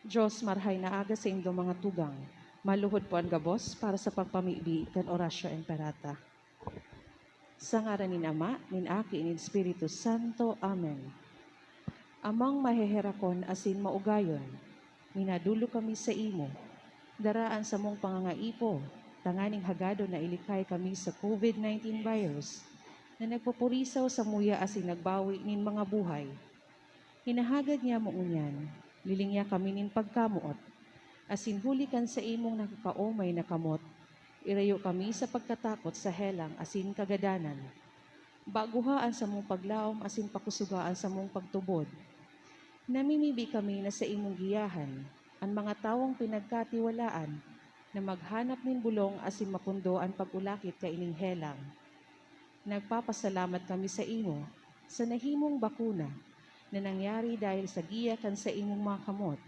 Diyos marhay na aga sa indo mga tugang, maluhod po ang gabos para sa pagpamibi kan orasyo emperata. Sa ngaran ni Ama, nin Aki, nin Espiritu Santo. Amen. Amang maheherakon asin maugayon, minadulo kami sa imo, daraan sa mong pangangaipo, tanganing hagado na ilikay kami sa COVID-19 virus, na nagpupurisaw sa muya asin nagbawi nin mga buhay. Hinahagad niya mo unyan, lilingya kami nin pagkamuot, asin hulikan sa imong nakakaomay na kamot, irayo kami sa pagkatakot sa helang asin kagadanan. Baguhaan sa mong paglaom asin pakusugaan sa mong pagtubod. Namimibi kami na sa imong giyahan, ang mga tawong pinagkatiwalaan, na maghanap nin bulong asin mapundo ang pag-ulakit ka ining helang. Nagpapasalamat kami sa imo sa nahimong bakuna na nangyari dahil sa giya kan sa imong mga kamot.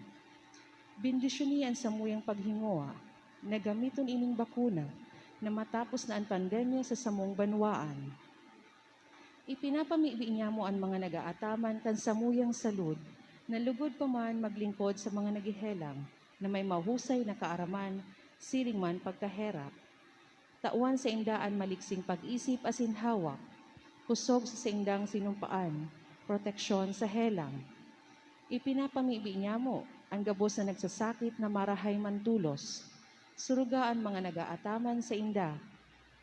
Bendisyonian sa muyang paghingoa na gamiton ining bakuna na matapos na ang pandemya sa samong banwaan. Ipinapamibi niya mo ang mga nagaataman kan sa muyang salud na lugod pa man maglingkod sa mga nagihelang na may mahusay na kaaraman, siring man pagkaherap. Tawan sa indaan maliksing pag-isip asin hawak, kusog sa indang sinumpaan, proteksyon sa helang. Ipinapamibi niya mo ang gabos na nagsasakit na marahay mantulos, surugaan mga nagaataman sa inda,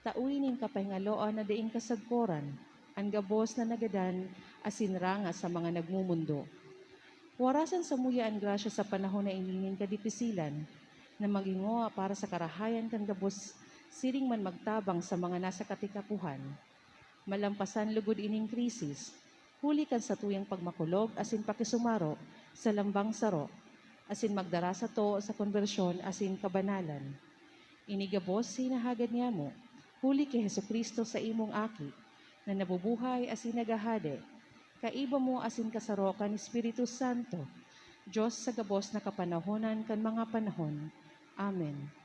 tauinin kapahingaloan na daing kasagkoran, ang gabos na nagadan asin ranga sa mga nagmumundo. Warasan sa muya ang grasya sa panahon na iningin kadipisilan, na magingoa para sa karahayan kan gabos siring man magtabang sa mga nasa katikapuhan. Malampasan lugod ining krisis, huli kan sa tuyang pagmakulog asin pakisumaro sa lambang saro, asin magdara sa to sa konbersyon asin kabanalan. Inigabos hinahagad niya mo, huli kay Hesukristo sa imong aki, na nabubuhay asin nagahade, kaiba mo asin kasaro kan Espiritu Santo, Diyos sa gabos na kapanahonan kan mga panahon. Amen.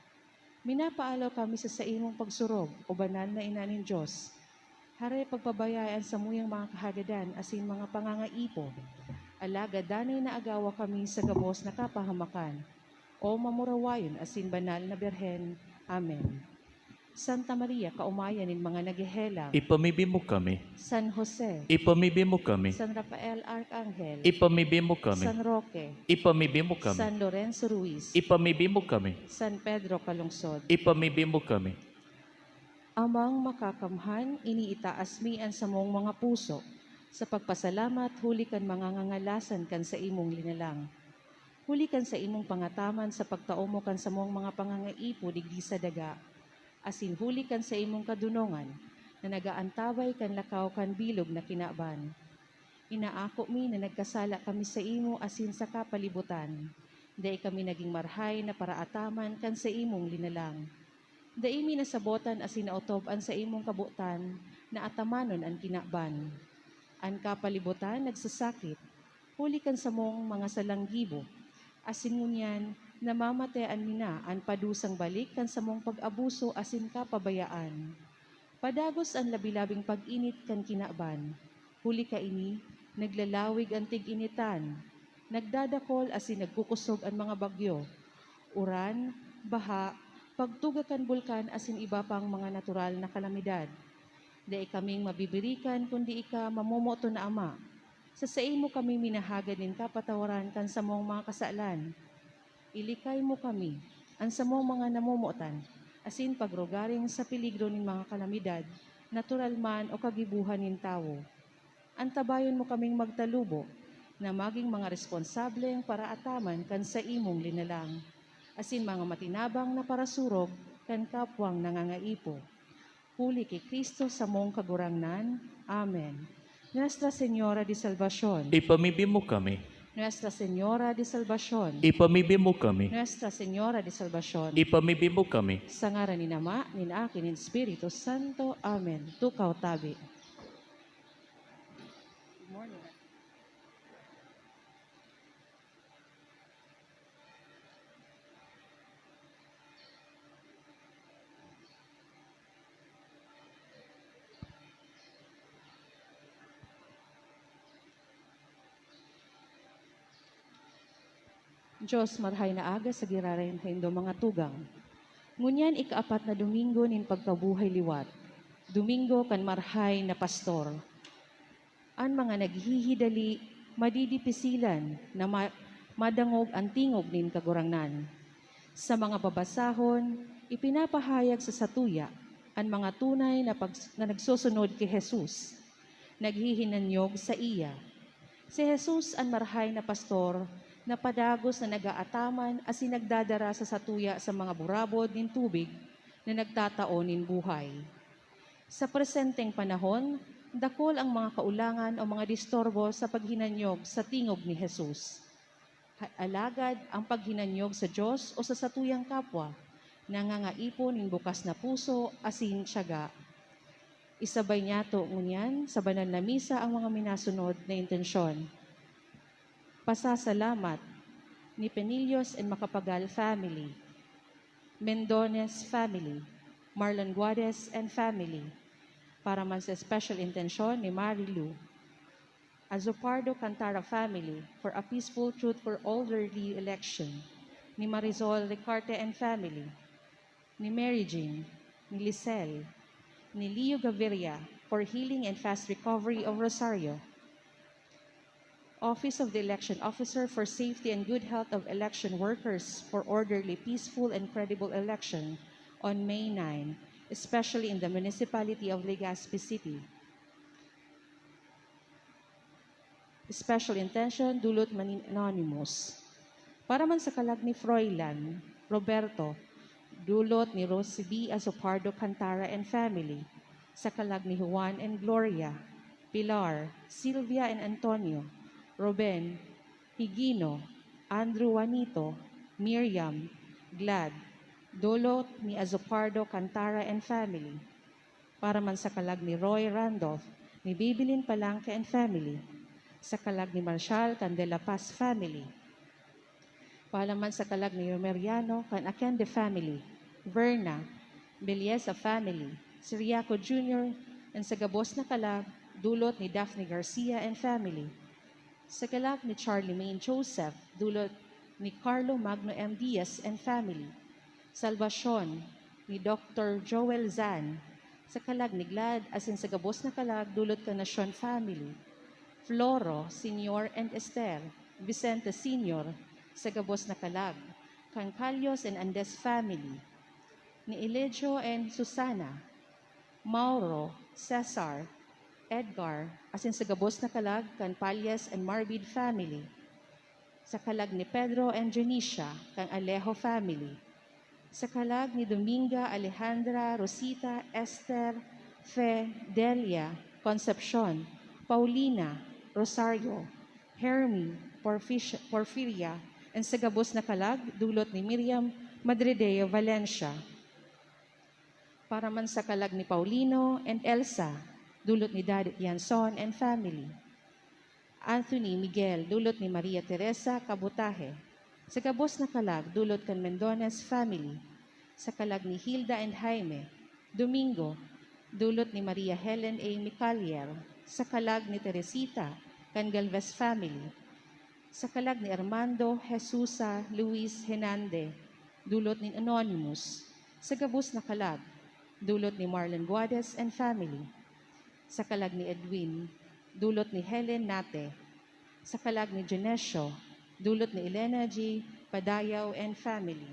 Minapaalaw kami sa imong pagsurog, o banal na ina nin Diyos. Haray pagpabayaan sa muyang mga kahagadan asin mga pangangaipo. Alaga danay na agawa kami sa gabos na kapahamakan, o mamurawayon asin banal na Birhen. Amen. Santa Maria, kaumayan nin mga nagihelang. Ipamibi mo kami. San Jose. Ipamibi mo kami. San Rafael Arcangel. Ipamibi mo kami. San Roque. Ipamibi mo kami. San Lorenzo Ruiz. Ipamibi mo kami. San Pedro Calungsod. Ipamibi mo kami. Amang makakamhan, iniitaas mi ang samong mga puso, sa pagpasalamat huli kan mga ngangalasan kan sa imong linalang. Huli kan sa imong pangataman sa pagtaumo kan sa mong mga pangangaipo digdi sa daga, asin huli kan sa imong kadunongan, na nagaantabay kan lakaw kan bilog na kinaban. Inaako mi na nagkasala kami sa imo asin sa kapalibutan, dahil kami naging marhay na paraataman kan sa imong linalang. Dahil mi nasabotan asin nautob-an sa imong kabutan, na atamanon ang kinaban. Ang kapalibutan nagsasakit, huli kan sa mong mga salanggibo, asin ngunyan, namamatean mina ang padusang balik kan sa mong pag-abuso asin kapabayaan. Padagos ang labilabing pag-init kan kinaban, huli ka ini, naglalawig ang tig-initan, nagdadakol asin nagkukusog ang mga bagyo, uran, baha, pagtuga kan bulkan asin iba pang mga natural na kalamidad. Dahil kaming mabibirikan kundi ika mamumoto na Ama, sa imo kami minahagad nin kapatawaran kan sa mong mga kasalan. Ilikay mo kami, ang sa mong mga namumuotan, asin pagrugaring sa peligro nin mga kalamidad, natural man o kagibuhan nin tao. Antabayon mo kaming magtalubo, na maging mga responsableng para ataman kan sa imong linalang, asin mga matinabang na parasurog kan kapwang nangangaipo. Huli kay Kristo sa mong kagurangnan. Amen. Nuestra Señora de Salvación. Ipamibi mo kami. Nuestra Señora de Salvación. Ipamibi mo kami. Nuestra Señora de Salvación. Ipamibi mo kami. Sa ngaran ni Ama, ni Aki, ni Espiritu Santo. Amen. Tukaw tabi. Good morning. Diyos marhay na aga sa girarayan kaindo mga tugang. Ngunyan ikaapat na Domingo nin pagkabuhay liwat. Domingo kan marhay na pastor. Ang mga naghihidali, madidipisilan na madangog ang tingog nin kagurangnan. Sa mga babasahon, ipinapahayag sa satuya ang mga tunay na nagsusunod kay Jesus. Naghihinanyog sa iya. Si Jesus ang marhay na pastor na padagos na nagaataman as sinagdadara sa satuya sa mga burabod nin tubig na nagtataon nin buhay. Sa presenteng panahon, dakol ang mga kaulangan o mga distorbo sa paghinanyog sa tingog ni Jesus. Alagad ang paghinanyog sa Diyos o sa satuyang kapwa, nangangaipon nin bukas na puso asin tiyaga. Isabay niya to ngunyan sa banal na misa ang mga minasunod na intensyon. Pasasalamat ni Penilios and Macapagal family, Mendones family, Marlon Guades and family, para man sa special intention ni Marilu, Azopardo Cantara family for a peaceful, truthful, orderly election, ni Marizol Ricarte and family, ni Mary Jean, ni Lisel, ni Leo Gaviria for healing and fast recovery of Rosario, Office of the Election Officer for Safety and Good Health of Election Workers for orderly, peaceful, and credible election on May 9, especially in the municipality of Legazpi City. Special intention, dulot manin anonymous. Para man sa kalag ni Froilan, Roberto, dulot ni Rosie B. Azopardo Cantara and family. Sa kalag ni Juan and Gloria, Pilar, Sylvia and Antonio, Ruben, Higino, Andrew Juanito, Miriam, Glad, dulot ni Azopardo Cantara and family. Para man sa kalag ni Roy Randolph, ni Bibilin Palangke and family. Sa kalag ni Marshall Candela Paz family. Para man sa kalag ni Romeriano kan Akende family. Verna, Beliesa family. Siriaco Jr. and sa gabos na kalag, dulot ni Daphne Garcia and family. Sa kalag ni Charlie Maine Joseph, dulot ni Carlo Magno M. Diaz and family. Salvacion ni Dr. Joel Zan, sa kalag ni Glad, asin sa gabos na kalag, dulot ka na Sean family. Floro, Senior and Esther, Vicente Senior, sa gabos na kalag. Cancalios and Andes family. Ni Eligio and Susana. Mauro, Cesar, Edgar, asin sa gabos na kalag, kan Palyas and Marbid family. Sa kalag ni Pedro and Janicia, kan Alejo family. Sa kalag ni Dominga, Alejandra, Rosita, Esther, Fe, Delia, Concepcion, Paulina, Rosario, Hermie, Porfiria, and sa gabos na kalag, dulot ni Miriam Madrideo Valencia. Para man sa kalag ni Paulino and Elsa, dulot ni Daddy Yanson and family. Anthony Miguel, dulot ni Maria Teresa Cabutahe. Sa gabos na kalag, dulot kan Mendones family. Sa kalag ni Hilda and Jaime. Domingo, dulot ni Maria Helen A. Micalier. Sa kalag ni Teresita, kan Galvez family. Sa kalag ni Armando Jesusa Luis Henande, dulot ni Anonymous. Sa gabos na kalag, dulot ni Marlon Guades and family. Sa kalag ni Edwin, dulot ni Helen Nate. Sa kalag ni Genesio, dulot ni Elena G. Padayaw and family.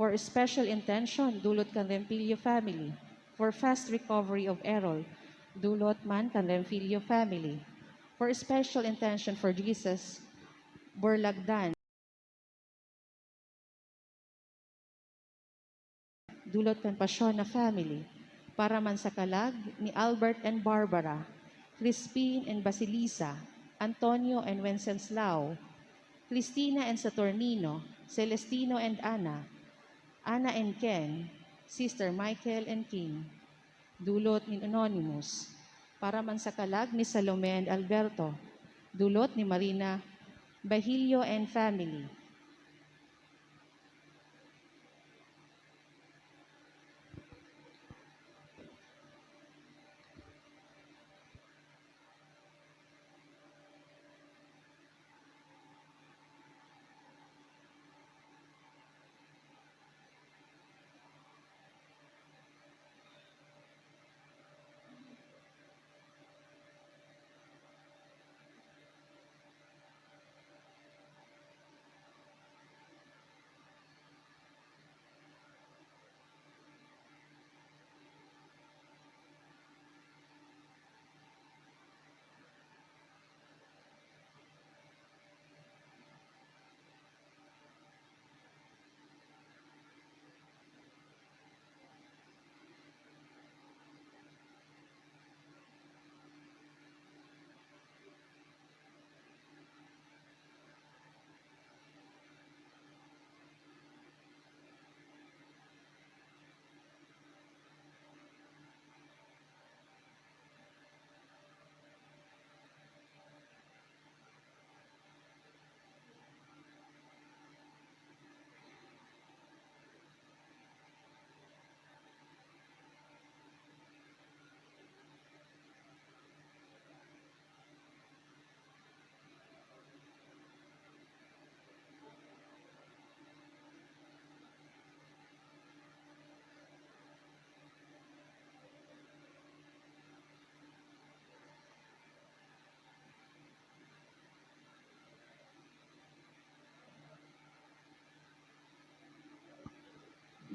For special intention, dulot kan Rempilio family. For fast recovery of Errol, dulot man kan Rempilio family. For special intention for Jesus, Borlagdan, dulot kan Pasiona family. Para man sa kalag ni Albert and Barbara, Crispin and Basilisa, Antonio and Wenceslao, Cristina and Saturnino, Celestino and Ana, Ana and Ken, Sister Michael and King, dulot ni Anonymous. Para man sa kalag ni Salome and Alberto, dulot ni Marina Bahilio and family.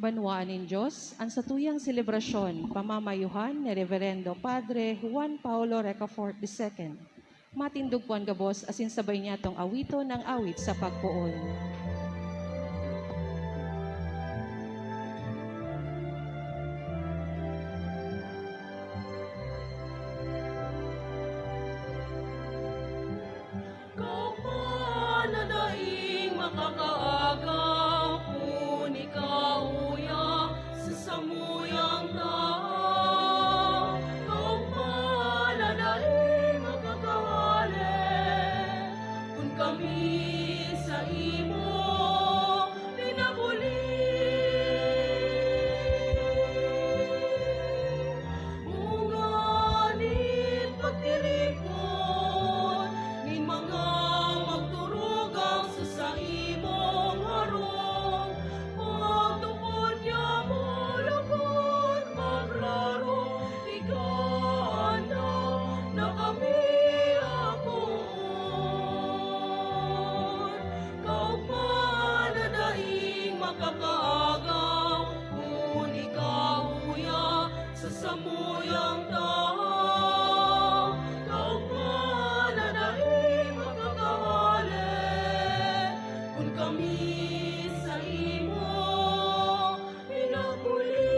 Banwaan ng Diyos, ang satuyang selebrasyon, pamamayuhan ni Reverendo Padre Juan Paulo Recafort II. Matindog po ang gabos, asin sabay niya tong awito ng awit sa pagpuon. Kapanadaing makakaagaw, kuni kauya sa samuyang tao. Kapanadaing makakawali, kung kami sa imo pinabuli. Unganit pagtiripon, ni mga magturugang sa imong harong. Pagtupod niya mo lagod magraro, iganda na kami akon. Kapanadaing makakaagaw, kung ikaw uya sa samuyang tao. Kapanadaing makakawali, kung kami sa imo pinaguli.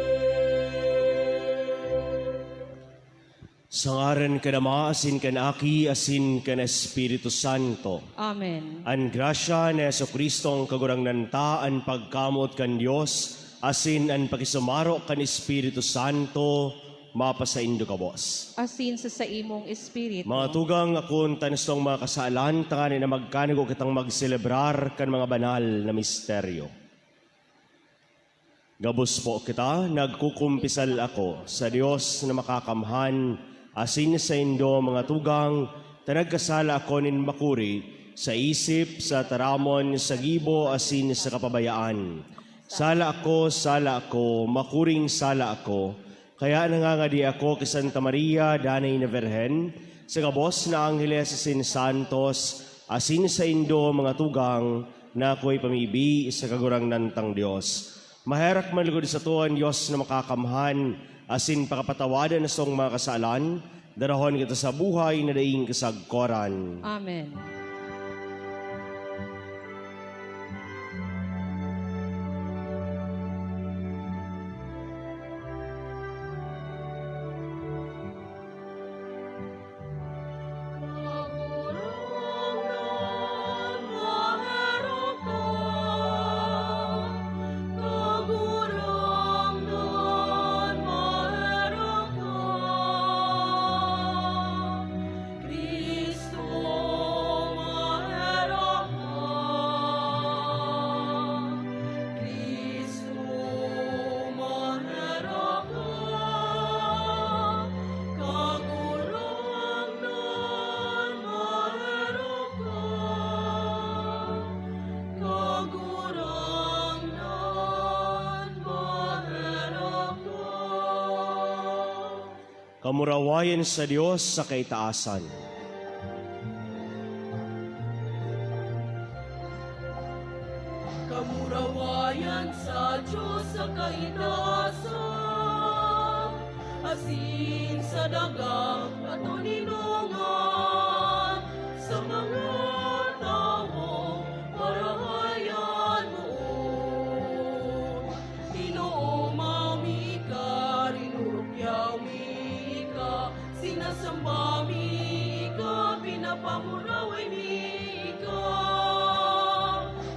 Sa ngaran ka na Ama, asin ka na Aki, asin ka na Espiritu Santo. Amen. An grasya ni Jesucristo ang kagurangnan ta, an pagkamot kan Dios, asin an pakisumaro kan Espiritu Santo, mapasaindo ka boss. Asin sa imong espiritu. Mga tugang akon tanistong mga kasaalan, tanganin na magkanigo kitang magselebrar kan mga banal na misteryo. Gabos po kita, nagkukumpisal ako sa Dios na makakamhan, asin sa indo mga tugang, tanagkasala ako nin makuri, sa isip, sa taramon, sa gibo, asin sa kapabayaan. Sala ako, makuring sala ako, kaya nangangadi ako kay Santa Maria, Danay na Virhen, sa gabos na Angeles asin Santos, asin sa indo mga tugang, na ako'y pamibi sa kagurangnan tang Diyos. Maherak malugod sa tuwan Diyos na makakamhan, asin pakapatawadan na song mga kasalan, darahon kita sa buhay na daing kasagkoran. Amen. Kamurawayan sa Diyos sa kaitaasan. Kamurawayan sa Diyos sa kaitaasan, asin sa dagang katuninungan, sa mga tao parahayan mo. Ginoo mami ka, rinurukyaw mi ka, sinasamba mi ka, pinapamuraway mi ka.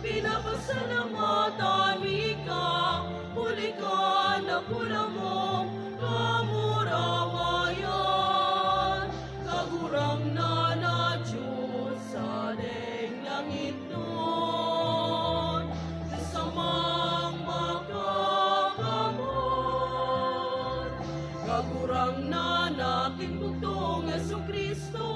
Pinapasalamatan mi ka, huli ka na pula mo, kamurawayan. Kagurang na Diyos sa deng langit nun, kasamang makakamot. Kagurang na natin bugtong Jesucristo,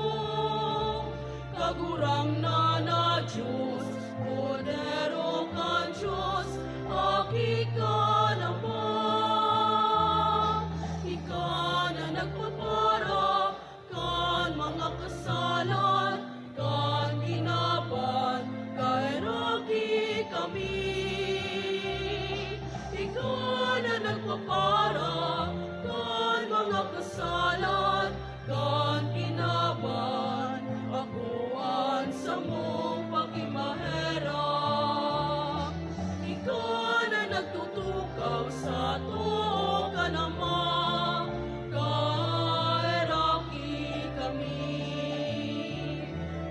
kagurang na Diyos, podero kan Diyos, aki ka na ba? Ika na nagpapara, kan mga kasalan, kan ginapan, kay raki kami. Ika mga kasalan, kan kinaban, akuan sa mong pakimahera. Ikaw na nagtutukaw sa tuo ka naman, kaeraki kami.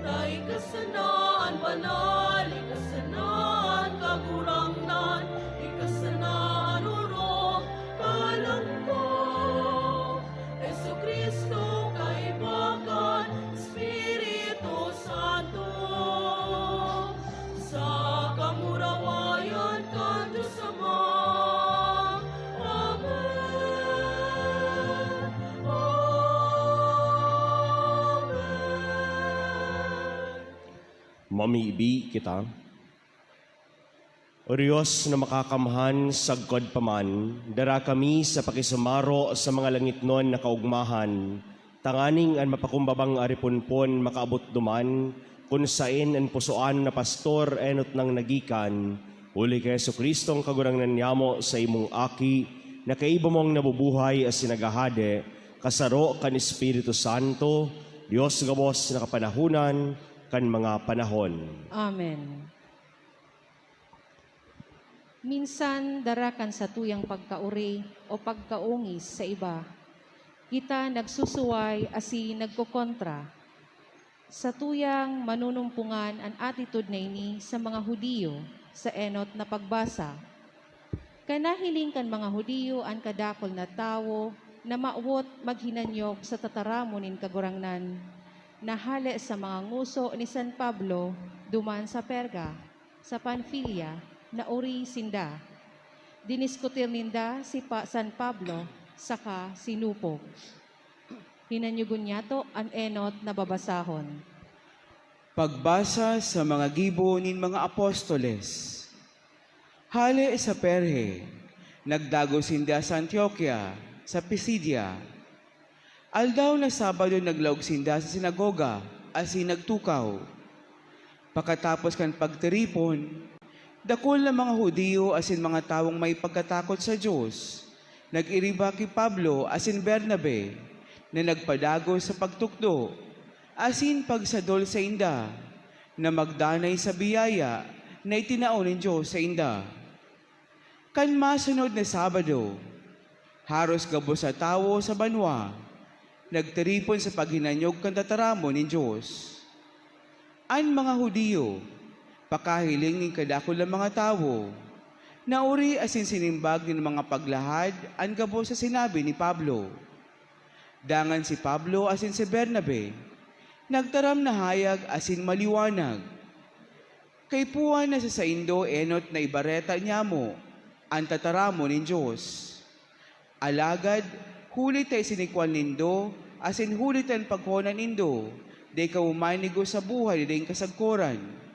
Tay kasanaan banal, ikasanaan kagurangnan, ikasanaan urong kalangkot. Jesu Cristo kaibagan, Espiritu Santo, sa kamurawayan kan Diyos Ama. Amen. Amen. Mamiibi kita. O Diyos na makakamhan sagkod paman, dara kami sa pakisumaro sa mga langit nun na kaugmahan, tanganing an mapakumbabang aripunpon makaabot duman, kung sain an pusoan na pastor enot ng nagikan, uli kay Jesu Kristong kagurangnan niyamo sa imong aki, na kaiba mong nabubuhay as sinagahade, kasaro kan Espiritu Santo, Diyos gabos na kapanahunan, kan mga panahon. Amen. Minsan darakan sa tuyang pagkauri o pagkaungis sa iba, kita nagsusuway asi nagkokontra. Sa tuyang manunumpungan ang attitude na ini sa mga Hudiyo sa enot na pagbasa. Kanahiling kan mga Hudiyo ang kadakol na tawo na maawot maghinanyok sa tataramonin kagurangnan, nahali sa mga nguso ni San Pablo duman sa Perga, sa Panfilia, na uri sinda. Diniskutir ninda si San Pablo, saka sinupog. Hinanyugon niya to ang enot na babasahon. Pagbasa sa mga gibo nin mga apostoles. Hali sa Perge, nagdago sinda sa Antioquia, sa Pisidia. Aldaw na Sabado naglaog sinda sa sinagoga, asi nagtukaw. Pakatapos kan pagtiripon, dakol na mga Hudiyo asin mga tawong may pagkatakot sa Diyos, nag-iriba kay Pablo asin Bernabe, na nagpadago sa pagtukdo, asin pagsadol sa inda, na magdanay sa biyaya na itinao ng Diyos sa inda. Kan masunod na Sabado, haros gabos sa tawo sa banwa, nagtiripon sa paghinanyog kan tataramon ng Diyos. An mga Hudiyo, pakahiling ng kadakol ng mga tawo, nauri asin sinimbag ng mga paglahad ang gabo sa sinabi ni Pablo. Dangan si Pablo asin si Bernabe, nagtaram na hayag asin maliwanag. Kay puwan na sa saindo enot na ibareta niya mo, ang tataramo ng Diyos. Alagad, hulit ay sinikwan nindo, asin hulit ang paghonan nindo, day kaumanigo sa buhay day kasagkuran.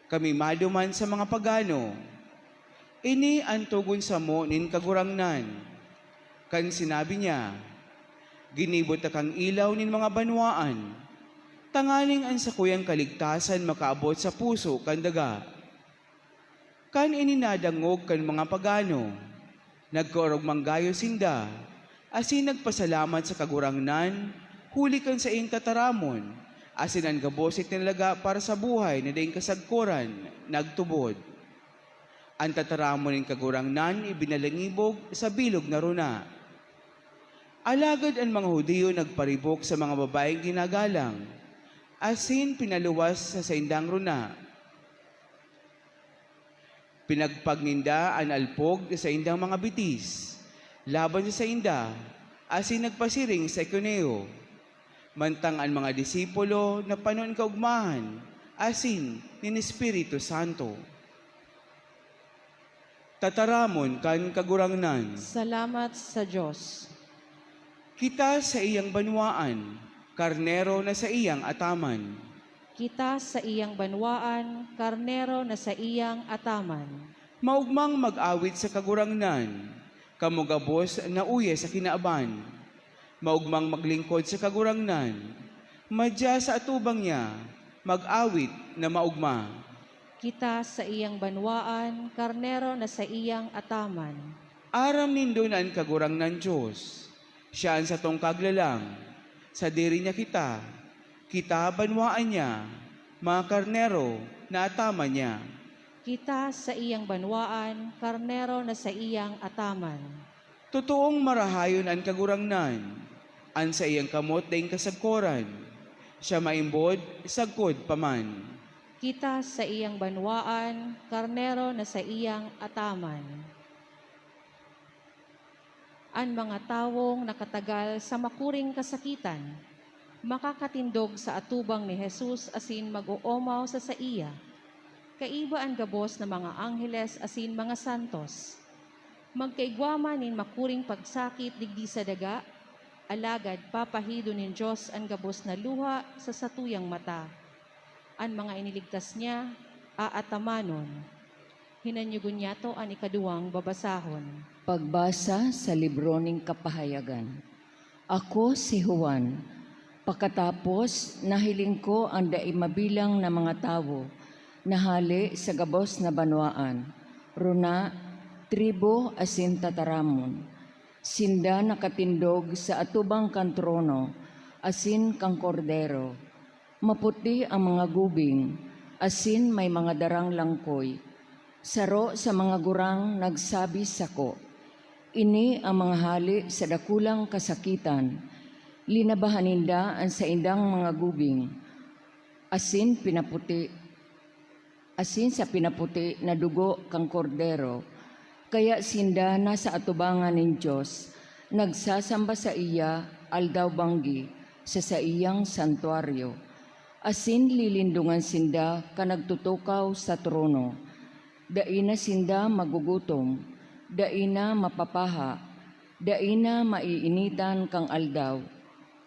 Kami maduman sa mga pagano. Ini ang tugon sa mo nin kagurangnan. Kan sinabi niya, ginibot kang ilaw nin mga banwaan. Tanganing ang sakuyang kaligtasan makaabot sa puso kandaga. Kan ininadangog kan mga pagano. Nagkaorog manggayo sinda. Asin nagpasalamat sa kagurangnan, huli kan sa iyong tataramon. Asin ang gabosit nilaga para sa buhay na daing kasagkuran, nagtubod. Ang tataramon ng kagurangnan, ibinalangibog sa bilog na runa. Alagad ang mga Hudiyo nagparibok sa mga babaeng ginagalang, asin pinaluwas sa saindang runa. Pinagpagninda ang alpog sa indang mga bitis, laban sa sainda, asin nagpasiring sa Iconeo. Mantang ang mga disipulo na panon kaugmahan, asin ni Espiritu Santo. Tataramon kan kagurangnan. Salamat sa Diyos. Kita sa iyang banwaan, karnero na sa iyang ataman. Kita sa iyang banwaan, karnero na sa iyang ataman. Maugmang mag-awit sa kagurangnan, kamugabos na uye sa kinaaban. Maugmang maglingkod sa kagurangnan, madya sa atubang niya, mag-awit na maugma. Kita sa iyang banwaan, karnero na sa iyang ataman. Aram nindo na ang kagurangnan Diyos, Siya ang sa tong kaglalang, sa diri niya kita banwaan niya, mga karnero na atama niya. Kita sa iyang banwaan, karnero na sa iyang ataman. Totoong marahayon ang kagurangnan, an sa iyang kamot daing kasagkoran, siya maimbod, sagkod paman. Kita sa iyang banwaan, karnero na sa iyang ataman. Ang mga tawong nakatagal sa makuring kasakitan, makakatindog sa atubang ni Jesus asin mag-uumaw sa iya. Kaiba ang gabos ng mga angheles asin mga santos. Magkaigwama nin makuring pagsakit digdi sa daga, alagad papahido nin Diyos ang gabos na luha sa satuyang mata. Ang mga iniligtas niya, aatamanon. Hinanyugon niya to ang ikaduwang babasahon. Pagbasa sa libro ng kapahayagan. Ako si Juan. Pagkatapos, nahiling ko ang daimabilang na mga tao na hali sa gabos na banwaan. Runa, tribo asin tataramon. Sinda nakatindog sa atubang kang trono, asin kang kordero. Maputi ang mga gubing, asin may mga darang langkoy. Saro sa mga gurang nagsabi sako. Ini ang mga hali sa dakulang kasakitan. Linabahaninda ang sa indang mga gubing. Asin sa pinaputi na dugo kang kordero. Kaya sinda na sa atubangan ng Diyos, nagsasamba sa iya aldaw banggi sa iyang santuaryo. Asin lilindungan sinda ka nagtutukaw sa trono. Daina sinda magugutom, daina mapapaha, daina maiinitan kang aldaw.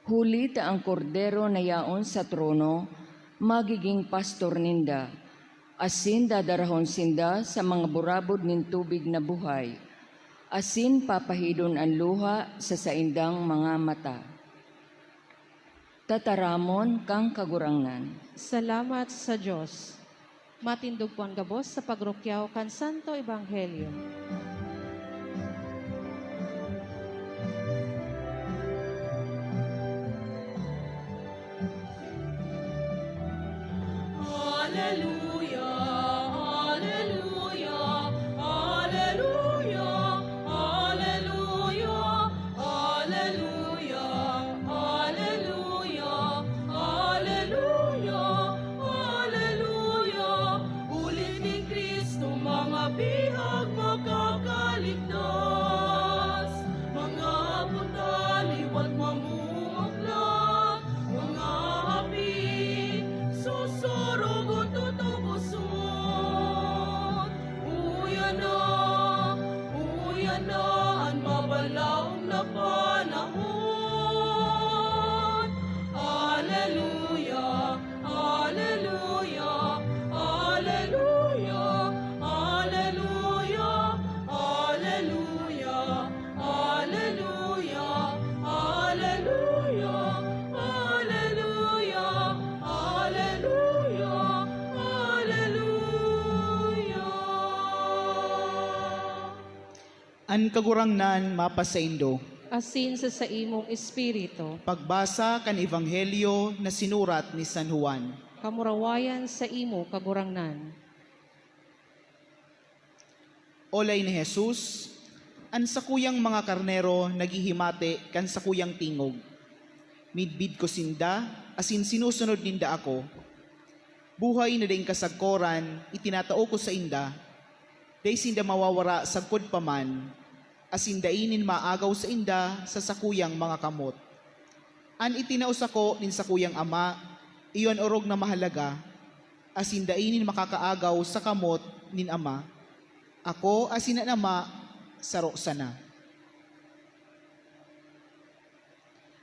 Huli ta ang kordero na yaon sa trono, magiging pastor ninda. Asin dadarahon sinda sa mga burabod nin tubig na buhay. Asin papahidon ang luha sa saindang mga mata. Tataramon kang kagurangnan. Salamat sa Diyos. Matindog po ang gabos sa pagrukyaw kan Santo Ebanghelyo. Hallelujah, hallelujah, hallelujah, hallelujah, hallelujah, hallelujah, hallelujah, hallelujah. Ulit ni Kristo mga bihag makakaligtas, mga putaliwat mamumuklat, mga hapi susurugot tutubusot. Uyan na ang mabalaong na panahon. Hallelujah, hallelujah, hallelujah, hallelujah, hallelujah, hallelujah, hallelujah, hallelujah, hallelujah, hallelujah. An kagurangnan mapasaindo. Asin sa imong espiritu, Pagbasa kan Ebanghelyo na sinurat ni San Juan. kamurawayan sa imo kagurangnan. Olay ni Jesus, an sakuyang mga karnero naghihimate kan sakuyang tingog. Midbid ko sinda, asin sinusunod ninda ako. Buhay na daing kasagkoran, itinatao ko sa inda. Day sinda mawawara sagkod paman, asin dainin maagaw sa inda sa sakuyang mga kamot. An itinaos ako nin sakuyang ama, iyon orog na mahalaga, asin dainin makakaagaw sa kamot nin ama. Ako asin ang ama, saro sana.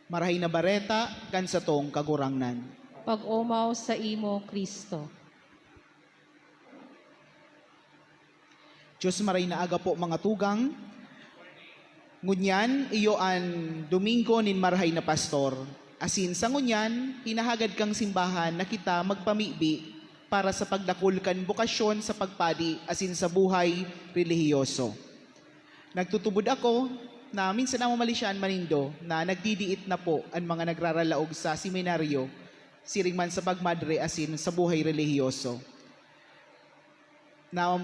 Marahay na bareta kan sa tong kagurangnan. Pag-umaw sa imo, Kristo. Diyos maray na aga po mga tugang. Ngunyan, iyo an Domingo nin marahay na pastor. Asin sa ngunyan, hinahagad kang simbahan na kita magpamibi para sa pagdakul kan bukasyon sa pagpadi asin sa buhay relihiyoso. Nagtutubod ako, na minsan ang mamalisyan manindo na nagdidiit na po ang mga nagraralaog sa seminaryo, siring man sa pagmadre asin sa buhay relihiyoso. Na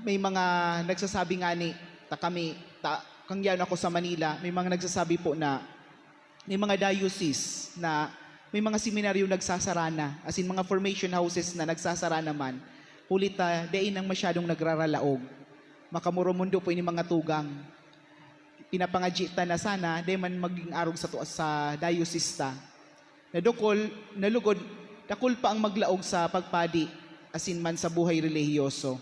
may mga nagsasabi nga ni, kangyan ako sa Manila, may mga nagsasabi po na may mga diocese na may mga seminaryo nagsasara na, as in mga formation houses na nagsasara naman, hulita, dain ang masyadong nagraralaog. Makamuro-mundo po ini mga tugang. Pinapangajita na sana, dahi man maging arog sa diocese ta. Nalugod, dakol pa ang maglaog sa pagpadi, asin man sa buhay relihiyoso.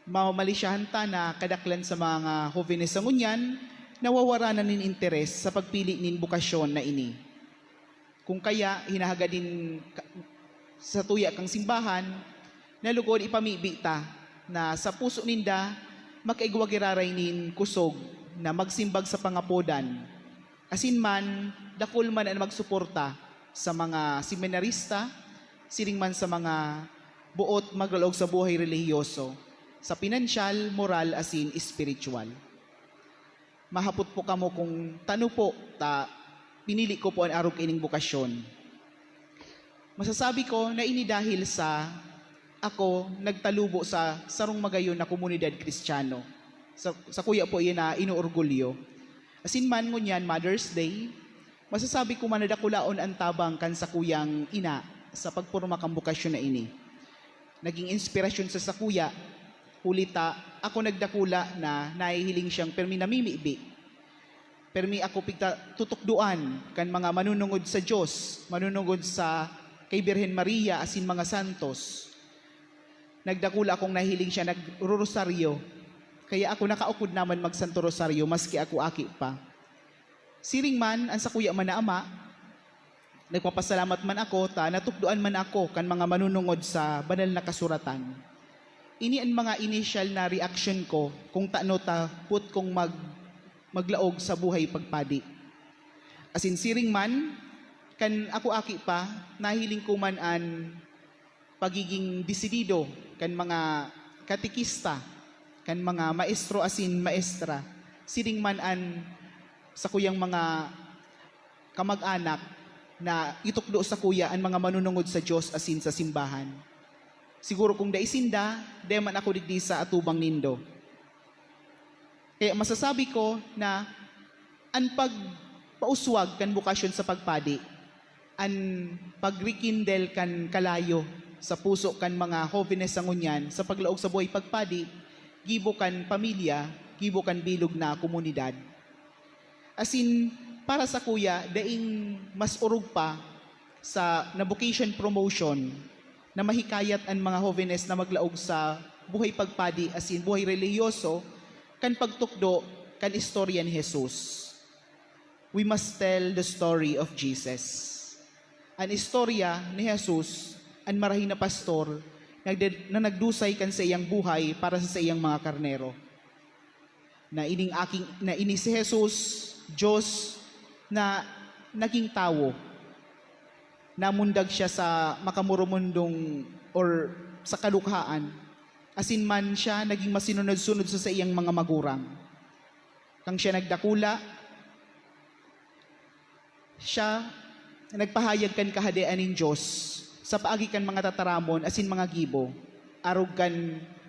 Mamalisyahan ta na kadaklan sa mga jóvenes sa ngunyan, nawawara na nin interes sa pagpili nin bukasyon na ini. Kung kaya, hinahaga din sa tuya kang simbahan, nalugod ipamibi ta na sa puso ninda, makaigwagiraray nin kusog na magsimbag sa pangapodan. Asin man, dakol man ang magsuporta sa mga seminarista, siring man sa mga buot maglalog sa buhay relihiyoso, sa pinansyal, moral, asin spiritual. Mahapot po kamo kung tano po pinili ko po ang arog ining bukasyon. Masasabi ko na ini dahil sa ako nagtalubo sa sarong magayon na komunidad Kristiyano. Sa kuya po iyan na inuorgulyo. Asin man ngunyan Mother's Day, masasabi ko man nadakulaon ang tabang kan sa kuyang ina sa pagpurma kang bukasyon na ini. Naging inspirasyon sa kuya, hulita, ako nagdakula na nahihiling siyang permi namimibi. Permi ako pigta tutukduan kan mga manunungod sa Diyos, manunungod sa kay Birhen Maria asin mga santos. Nagdakula akong nahihiling siya nagrorosaryo. Kaya ako nakaukod naman magsanto rosaryo maski ako aki pa. Siring man, ang sa kuya man na ama, nagpapasalamat man ako, natukduan man ako kan mga manunungod sa banal na kasuratan. Ini ang mga initial na reaction ko kung put kong maglaog sa buhay pagpadi. As in, siring man, kan ako aki pa, nahiling ko man ang pagiging desidido kan mga katikista, kan mga maestro asin maestra, siring man an sa kuyang mga kamag-anak na itukdo sa kuya ang mga manunungod sa Diyos asin sa simbahan. Siguro kung daisinda, deman ako digdi sa atubang nindo. Kaya masasabi ko na ang pagpauswag kan bukasyon sa pagpadi, ang pagrikindel kan kalayo sa puso kan mga jóvenes sa ngunyan sa paglaog sa buhay pagpadi, gibo kan pamilya, gibo kan bilog na komunidad. Asin, para sa kuya, daing mas urog pa sa na vocation promotion na mahikayat ang mga jóvenes na maglaog sa buhay pagpadi asin buhay relihiyoso kan pagtukdo kan istorya ni Jesus. We must tell the story of Jesus. Ang istorya ni Jesus, ang marahin na pastor na nagdusay kan sa iyang buhay para sa iyang mga karnero. Na ini si Jesus, Diyos na naging tao, namundag siya sa makamurumundong or sa kalukhaan. Asin man siya naging masinunod-sunod sa iyang mga magurang. Kang siya nagdakula, siya nagpahayag kan kahadian ng Diyos sa paagi kan mga tataramon asin mga gibo, arog kan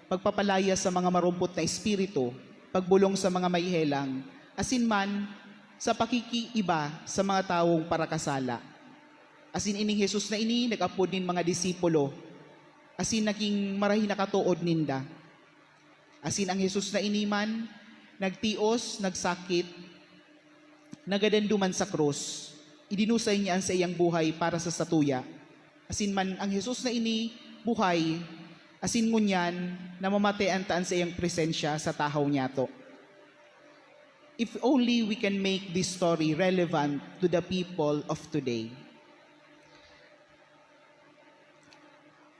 pagpapalaya sa mga marumpot na espiritu, pagbulong sa mga maihelang, asin man sa pakikiiba sa mga taong parakasala. Asin ining Jesus na ini, nag-apod nin mga disipulo. Asin naging marahi nakatuod ninda. Asin ang Jesus na ini man, nagtios, nagsakit, nagadanduman sa krus. Idinusay niya sa iyang buhay para sa satuya. Asin man ang Jesus na ini, buhay, asin ngunyan, namamatay ang taan sa iyang presensya sa tahaw niya to. If only we can make this story relevant to the people of today.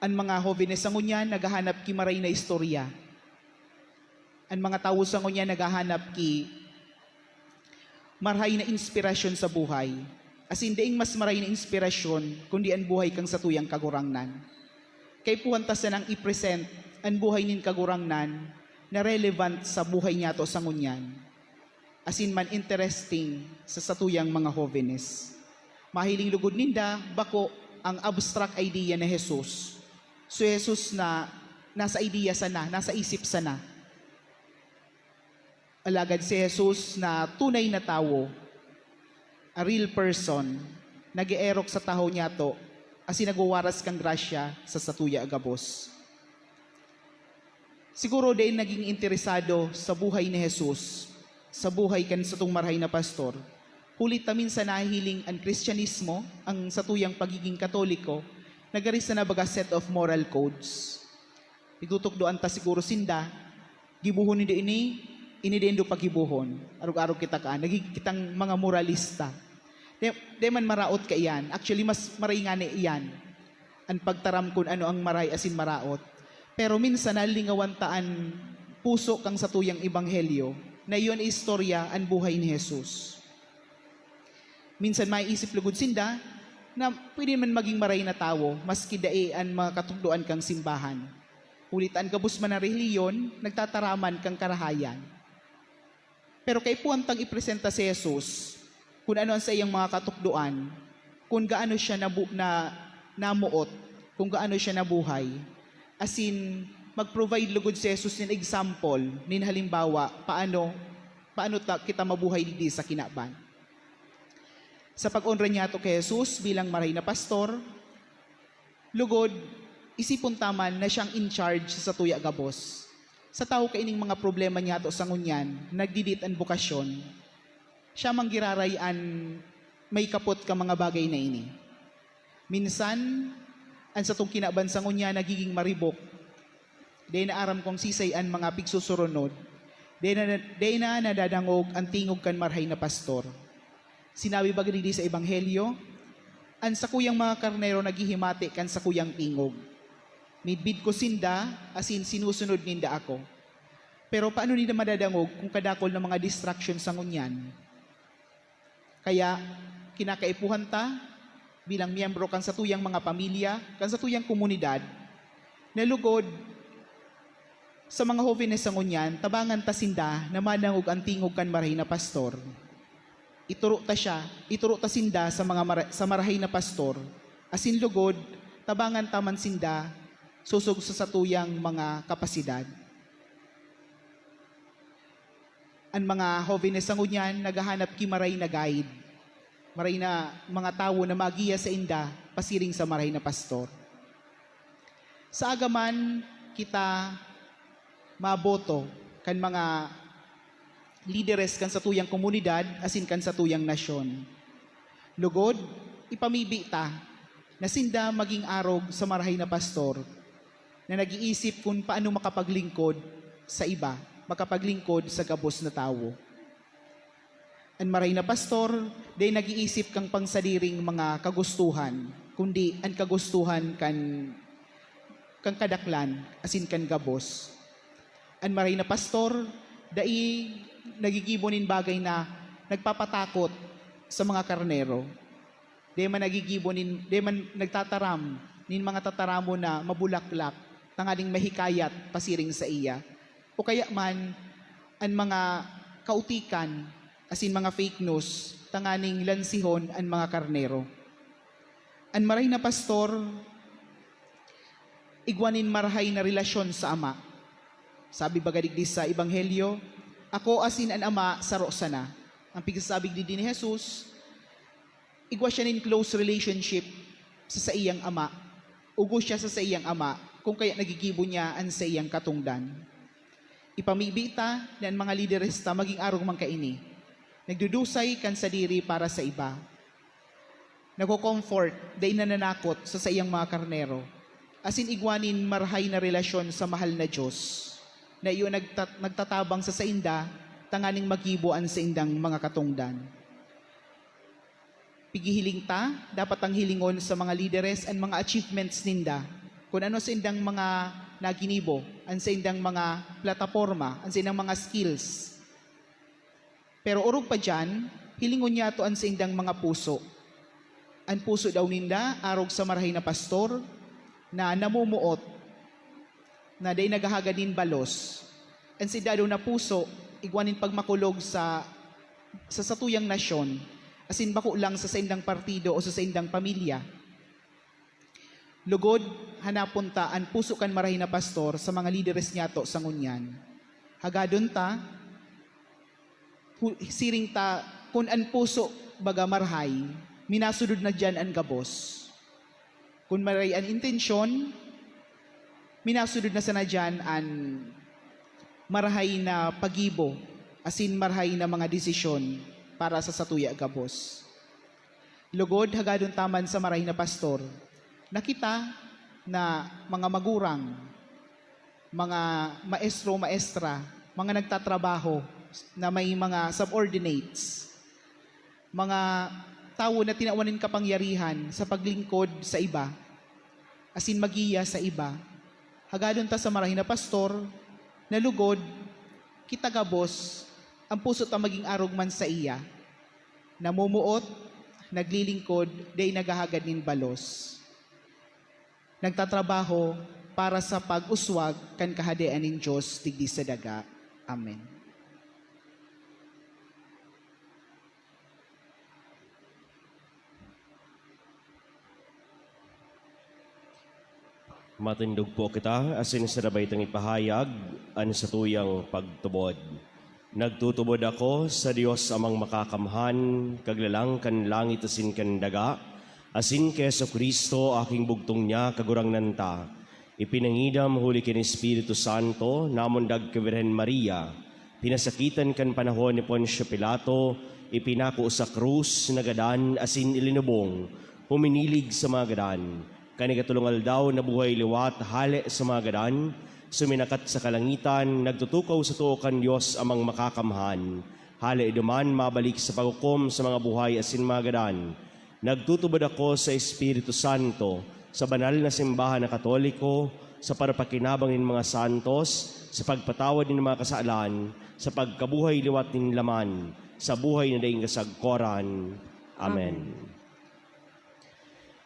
Ang mga jóvenes sa ngunyan, naghahanap ki maray na istorya. Ang mga tao sa ngunyan, naghahanap ki maray na inspirasyon sa buhay. As in, daing mas maray na inspirasyon, kundi ang buhay kang satuyang kagurangnan. Kay puwantas na nang i-present ang buhay nin kagurangnan na relevant sa buhay niya to sa ngunyan. asin man interesting sa satuyang mga jóvenes. Mahiling lugod ninda, bako ang abstract idea ni Jesus. So Jesus na nasa idea sana, nasa isip sana. Alagad si Jesus na tunay na tao, a real person, nag-eerok sa taho niya to, asin nagwawaras kang grasya sa satuya agabos. Siguro din naging interesado sa buhay ni Jesus, sa buhay kan sa tung marhay na pastor. Hulit tamin sa nahihiling ang Kristyanismo, ang satuyang pagiging Katoliko, nagaris na baga set of moral codes. Itutukdoan ta siguro sinda, gibuhon ini din do pagibuhon. Arog-arog kita ka, nagigitang mga moralista. Di man maraot ka iyan. Actually, mas maray nga ni iyan. Ang pagtaram kun ano ang maray asin maraot. Pero minsan nalingawan taan puso kang satuyang ebanghelyo na iyon istorya ang buhay ni Jesus. Minsan maiisip lugod sinda na pwede man maging maray na tao maski dae ang mga katugduan kang simbahan. Ulitan kabus man na reliyon, nagtataraman kang karahayan. Pero kay puwantang ipresenta si Jesus, kung ano ang sa iyang mga katukduan, kung gaano siya namuot, kung gaano siya nabuhay, asin mag-provide lugod si Jesus ng example, nin halimbawa, paano kita mabuhay dito sa kinaban. Sa pag-honra niya to kay Jesus bilang maray na pastor, lugod, isipon taman na siyang in charge sa tuya gabos. Sa tao kaining mga problema niya to sa ngunyan, nagdidit ang bukasyon, siya manggirarayan may kapot ka mga bagay na ini. Minsan, ang sa tong kinaban sa ngunyan nagiging maribok. Day na aram kong sisayan mga pigsusuronod. Day na nadadangog ang tingog kan marhay na pastor. Sinabi ba ganili sa ebanghelyo? Ang sakuyang mga karnero naghihimati kan sakuyang tingog. Midbid ko sinda, asin sinusunod ninda ako. Pero paano nila madadangog kung kadakol ng mga distraction sa ngunyan? Kaya, kinakaipuhan ta, bilang miyembro kan sa tuyang mga pamilya, kan sa tuyang komunidad, na lugod sa mga jóvenes sa ngunyan, tabangan ta sinda na madangog ang tingog kan marahay na pastor. Ituro ta sinda sa marahay na pastor, asin lugod, tabangan taman sinda, susog sa satuyang mga kapasidad. Ang mga jóvenes sa ngunyan, naghahanap kimaray na guide. Maray na mga tao na magiya sa inda, pasiring sa maray na pastor. Sa agaman, kita maboto kan mga lideres kan sa tuyang komunidad, asin kan sa tuyang nasyon. Lugod, ipamibi ta, na sinda maging arog sa marahay na pastor, na nag-iisip kung paano makapaglingkod sa iba, makapaglingkod sa gabos na tao. Ang maray na pastor, day nag-iisip kang pangsadiring mga kagustuhan, kundi ang kagustuhan kang kadaklan, asin kan gabos. Ang maray na pastor, day nagigibonin bagay na nagpapatakot sa mga karnero. Day man nagigibonin, day man nagtataram, nin mga tataramo na mabulaklak, tangaling mahikayat pasiring sa iya. O kaya man, ang mga kautikan, asin mga fake news, tanganing lansihon ang mga karnero. Ang maray na pastor, igwanin marahay na relasyon sa ama. Sabi bagadigdi sa ebanghelyo, ako asin ang ama saro sana. Ang pigsasabig di ni Jesus, igwa siya nin close relationship sa iyang ama. Ugo siya sa iyang ama, kung kaya nagigibo niya ang sa iyang katungdan. Ipamibita na ang mga lideresta maging arog mang kaini. Nagdudusay kan sa diri para sa iba. Nagko-comfort, day nananakot sa iyang mga karnero. Asin igwanin marhay na relasyon sa mahal na Diyos, na iyon nagtatabang sa inda, tanganing magibuan sa indang mga katungdan. Pigihiling ta, dapat ang hilingon sa mga lideres and mga achievements ninda, kung ano sa indang mga naginibo, ang sa indang mga plataforma, ang sa indang mga skills. Pero urog pa dyan, hilingon niya to ang sa indang mga puso. Ang puso daw ninda, arog sa marahay na pastor, na namumuot, na day naghahaganin balos. Ang sida daw na puso, igwanin pagmakulog sa sa satuyang nasyon, asin bako lang sa saindang partido o sa saindang pamilya. Lugod, hanapon ta an puso kan marahi na pastor sa mga lideres niyato sa ngunyan. Hagadon ta, siring ta, kun an puso baga marhay, minasudod na dyan an gabos. Kun maray an intensyon, minasudod na sana dyan an marhay na pagibo, asin marhay na mga desisyon para sa satuya gabos. Lugod, hagadon taman sa marhay na pastor, nakita na mga magurang, mga maestro, maestra, mga nagtatrabaho na may mga subordinates, mga tao na tinawanin kapangyarihan sa paglingkod sa iba, asin magiya sa iba. Hagadon ta sa marahing na pastor, na lugod, kita gabos, ang puso ta maging arog man sa iya, namumuot, naglilingkod, day nagahagad nin balos. Nagtatrabaho para sa pag-uswag kan kahadean nin Diyos digdi sa daga. Amen. Matindog po kita, asin sa rabay tang ipahayag, an sa tuyang pagtubod. Nagtutubod ako sa Diyos amang makakamhan, kaglalang kan langit asin kan daga, asin keso Kristo aking bugtong niya kagurang nanta. Ipinangidam huli kin Espiritu Santo, namundag ka Birhen Maria, pinasakitan kan panahon ni Poncio Pilato, ipinako sa krus, nagadan, asin ilinubong, huminilig sa mga gadan. Kanigatulungal daw na buhay liwat, hali sa mga gadan, suminakat sa kalangitan, nagtutukaw sa tuokan Diyos amang makakamhan. Hali duman, mabalik sa paghukom sa mga buhay asin mga gadan. Nagtutubod ako sa Espiritu Santo, sa banal na simbahan na Katoliko, sa parapakinabang ng mga santos, sa pagpatawad ng mga kasalanan, sa pagkabuhay liwat ng laman, sa buhay na daing kasagkoran. Amen.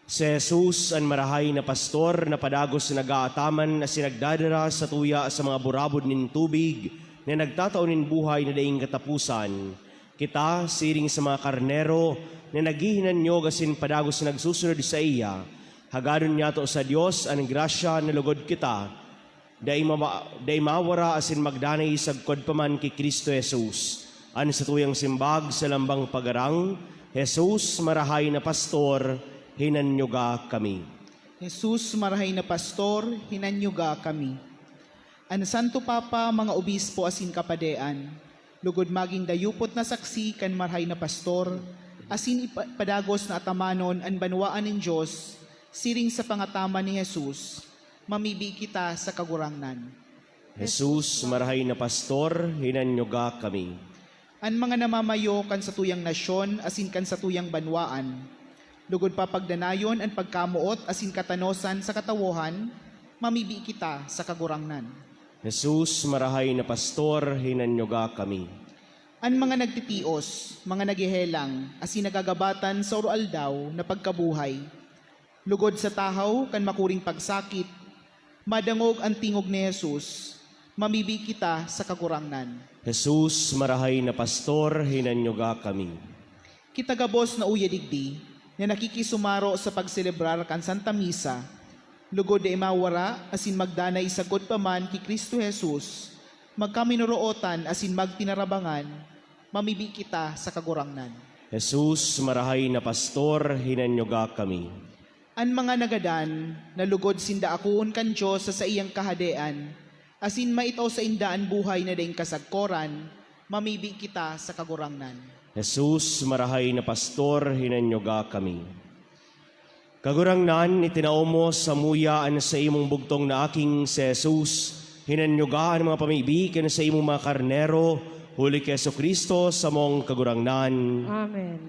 Si Jesus, ang marahay na pastor na padagos na nag-aataman na sinagdadara sa tuya sa mga burabod nin tubig na nagtataon nin buhay na daing katapusan. Kita, siring sa mga karnero na naghihinan nyo gasin padagos na nagsusunod sa iya. Hagadon niya to sa Diyos ang grasya na lugod kita. Day mawara asin magdanay sagkod paman kay Kristo Jesus. An sa tuyang simbag sa lambang pagarang, Jesus, marahay na pastor, hinanyuga kami. Jesus, marahay na pastor, hinanyuga kami. An Santo Papa, mga obispo asin kapadean, lugod maging dayupot na saksi kan marahay na pastor, asin ipadagos na atamanon an banwaan ng Diyos, siring sa pangatama ni Jesus, mamibi kita sa kagurangnan. Jesus, marahay na pastor, hinanyuga kami. An mga namamayo kan sa tuyang nasyon, asin kan sa tuyang banwaan, lugod pa pagdanayon ang pagkamuot asin katanosan sa katawohan, mamibi kita sa kagurangnan. Jesus, marahay na pastor, hinanyuga kami. Ang mga nagtitios, mga nagihelang, asin nagagabatan sa oral daw na pagkabuhay, lugod sa tahaw kan makuring pagsakit, madangog ang tingog ni Jesus, mamibi kita sa kagurangnan. Jesus, marahay na pastor, hinanyuga kami. Kita gabos na uya digdi, na nakikisumaro sa pagselebrar kan Santa Misa, lugod de imawara asin magdanay sagod paman ki Kristo Jesus, magkaminurootan asin magtinarabangan, mamibi kita sa kagurangnan. Jesus, marahay na pastor, hinanyuga kami. An mga nagadan, na lugod sinda akuon kan Diyos sa iyang kahadean, asin maitaw sa indaan buhay na daing kasagkoran, mamibi kita sa kagurangnan. Jesus, marahay na pastor, hinanyuga kami. Kagurangnan, itinao mo sa muyaan sa imong bugtong na aking si Jesus, hinanyuga ang mga pamibigan sa imong mga karnero, huli kay Kristo sa mong kagurangnan. Amen.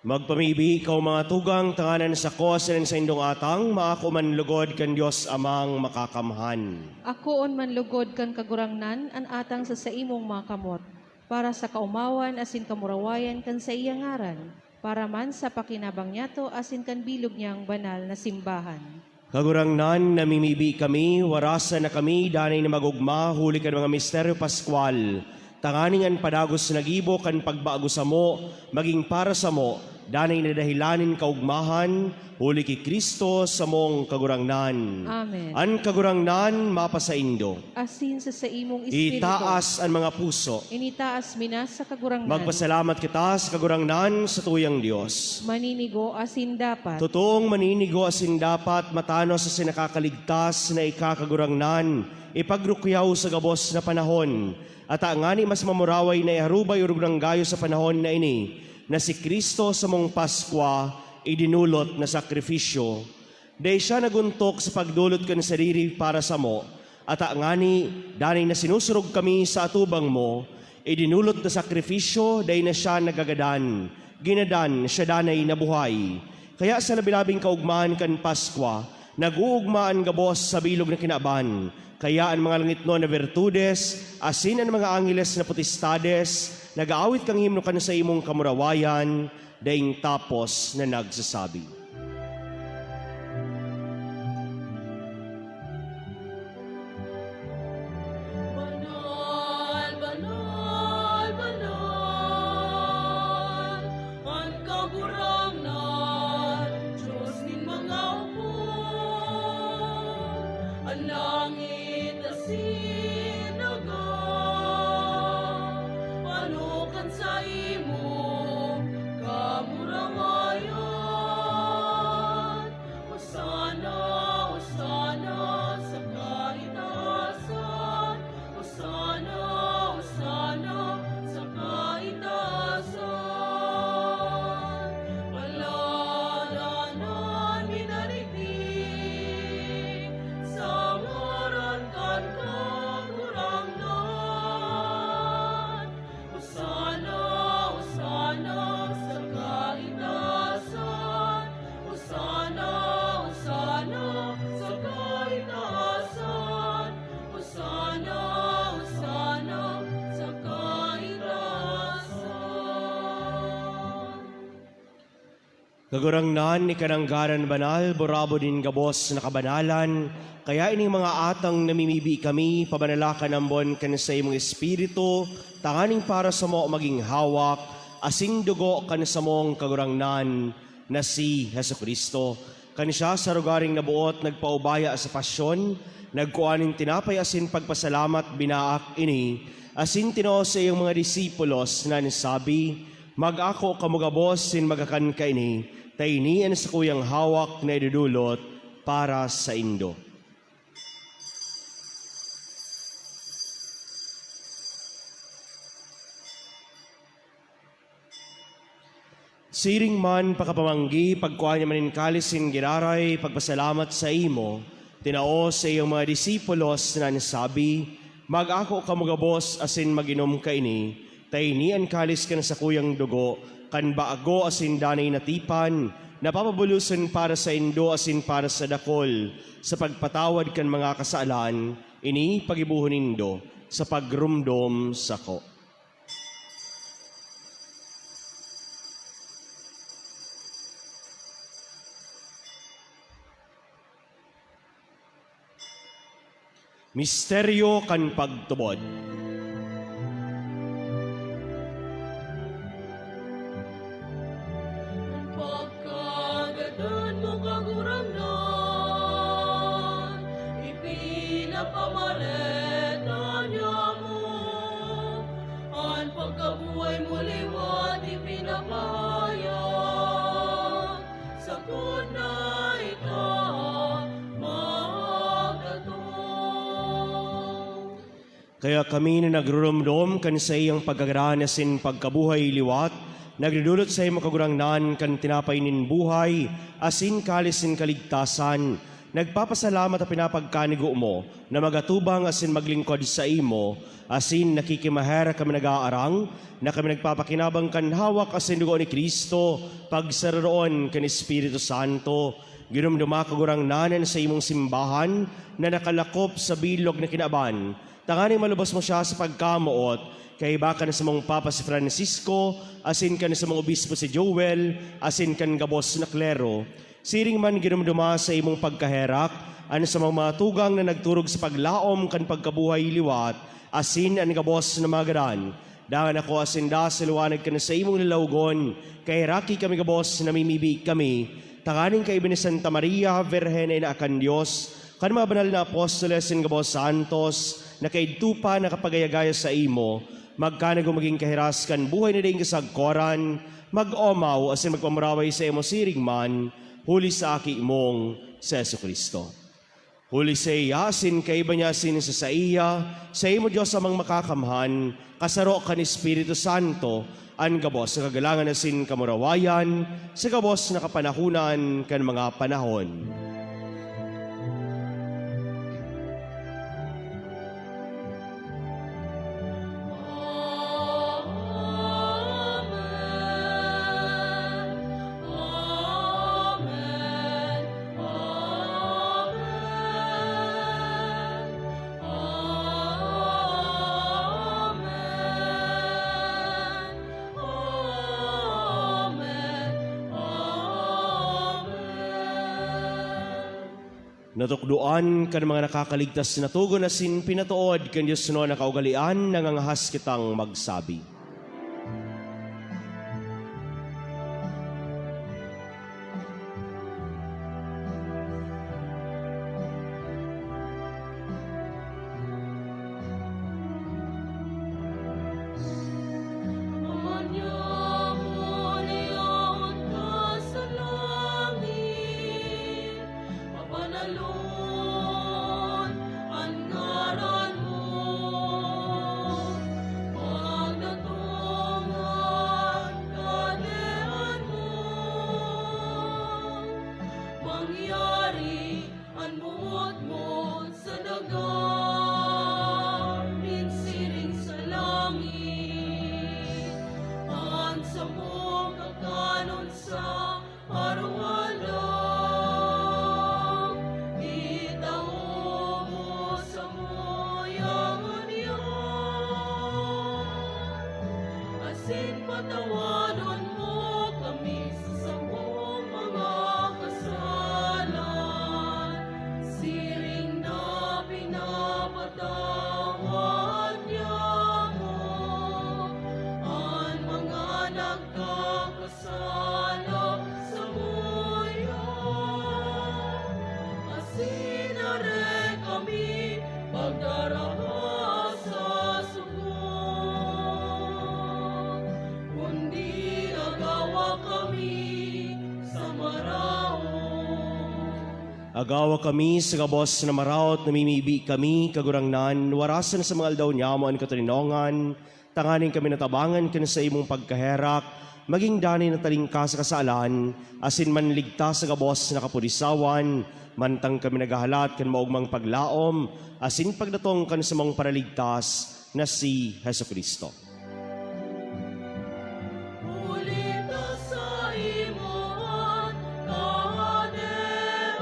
Magpamibi ikaw mga tugang, tanganan sa kosan sa indong atang, maako man lugod kan Diyos amang makakamhan. Ako on manlugod kan kagurangnan, an atang sa imong mga kamot, para sa kaumawan asin kamurawayan kan sa iyang ngaran, para man sa pakinabang niyato asin kan bilog niyang banal na simbahan. Kagurangnan, namimibi kami, warasan na kami, danay na magugma, huli kan mga misteryo paskwal. Tanganingan padagos nagibo kan pagbago sa mo, maging para sa mo, danay na dahilanin kaugmahan, huli ki Kristo sa mong kagurangnan. Amen. An kagurangnan, mapasaindo. Asin sa imong espiritu. Itaas ang mga puso. Initaas minas sa kagurangnan. Magpasalamat kita sa kagurangnan sa tuyang Diyos. Maninigo asin dapat. Totoong maninigo asin dapat matano sa sinakakaligtas na ikakagurangnan, ipagrukyaw sa gabos na panahon, at angani mas mamuraway na iharubay urug ng gayo sa panahon na ini, na si Kristo sa mong Paskwa idinulot na sakrifisyo. Dahil siya naguntok sa pagdulot ka ng sarili para sa mo, at angani danay na sinusurog kami sa atubang mo, idinulot na sakrifisyo dahil na siya nagagadan, ginadan siya danay na buhay. Kaya sa labilabing kaugmaan kan Paskwa, nag-uugmaan gabos sa bilog na kinaban, kaya ang mga langit no na virtudes, asin ang mga angeles na potestades, nag-aawit kang himno kan sa imong kamurawayan, daing tapos na nagsasabi. Banal, banal, banal, ang kagurangnan, Diyos nin mga upo, ang langit na sinaga, ano kan sa imo, kamurawayan, Hosana, Hosana, sa kaitaasan, Hosana, Hosana, sa kaitaasan. Palalanan minarigdig, sa ngaran kan kagurangnan. Hosana, Hosana, sa kaitaasan, Hosana, Hosana, sa kaitaasan, Hosana, Hosana, sa kaitaasan. Kagurangnan, ikananggaran banal, borabo din gabos na kabanalan, kaya ining mga atang namimibi kami, pabanalakan ang bon kan sa imong espiritu, tanganing para sa mo maging hawak, asing dugo kan sa mong kagurangnan, na si Jesucristo. Kan siya sa rugaring nabuot, nagpaubaya sa pasyon, nagkuaning tinapay asin pagpasalamat binaak ini, asin tinoo sa iyong mga disipulos na nasabi, mag-ako kamugabos sin magakan ka ini, tainian sa kuyang hawak na idudulot para sa indo. Siring man pakapamanggi, pagkuha niya manin kalisin giraray, pagpasalamat sa imo, tinao sa iyong mga disipulos na nasabi, mag-ako kamugabos asin maginom ka ini, tainian kalis ka na sa kuyang dugo, kan baago asin danay natipan, napapabulusan para sa indo asin para sa dakol, sa pagpatawad kan mga kasaalan, ini pagibuhon nindo, sa pagrumdom sa ko. Misteryo kan pagtubod. Pagkagadan mo kagurangnan, ipinapamaleta niya mo. Ang pagkabuhay mo liwat, ipinapahayag. Sakot na ikaw, magdatong. Kaya kami na nagrurumdom kan sa iyang pagkagarasin pagkabuhay liwat, nagdudulot sa iyong makagurangnan kan tinapay nin buhay, asin kalisin kaligtasan, nagpapasalamat at pinapagkanigo mo na magatubang asin maglingkod sa imo, asin nakikimahera kami nag-aarang, na kami nagpapakinabang kan hawak asin dugo ni Kristo, pagsararoon kan Espiritu Santo, ginumduma kagurang nanan sa imong simbahan na nakalakop sa bilog na kinaban. Tanganing malubos mo siya sa pagkamuot, kay baka na sa mong Papa si Francisco, asin ka na sa mong Obispo si Joel, asin kan gabos na klero. Siring man ginumduma sa imong pagkaherak, ano sa mga tugang na nagturog sa paglaom kan pagkabuhay liwat, asin ang gabos na magaran. Dangan ako asin da sa luwanag ka na sa imong nilawgon, kay raki kami gabos na mimibi kami, tanganing kay ni Santa Maria, Virgen na akan Diyos, kan mga banal na apostoles sin gabos santos, na kaidtupa na kapagayagaya sa imo, magkanago maging kahiras kan buhay na ding kasagkoran, mag-omaw asin magpamuraway sa imo siring man, huli sa aki mong sa Jesucristo. Huli sa iya, sin kaiba niya sin sa iya, sa imo Diyos amang makakamhan, kasaro kan Espiritu Santo, an gabos sa kagalangan na sin kamurawayan, sa gabos na kapanahunan kan mga panahon. Natukduan kan mga nakakaligtas na tugon na sin pinatuod kan Diyos no na kaugalian nangangahas kitang magsabi. Patawanan mo kami sa samong mga kasalan, siring na pinapatawad niya mo ang mga nagkakasala sa muya. Asinare kami pagdaraha sa sugo, kundi agawa kami sa maraon. Agawa kami sa gabos na maraot, namimibi kami, kagurangnan, warasan sa mga aldaw niya mo ang katulinongan, tanganin kami natabangan ka na sa imong pagkaherak, maging dani na talingka sa kasalan, asin man ligtas sa gabos na kapulisawan, mantang kami nagahalat kan maugmang paglaom, asin pagdatong kan sa mong paraligtas na si Jesucristo. Ulita sa imoan kahadean,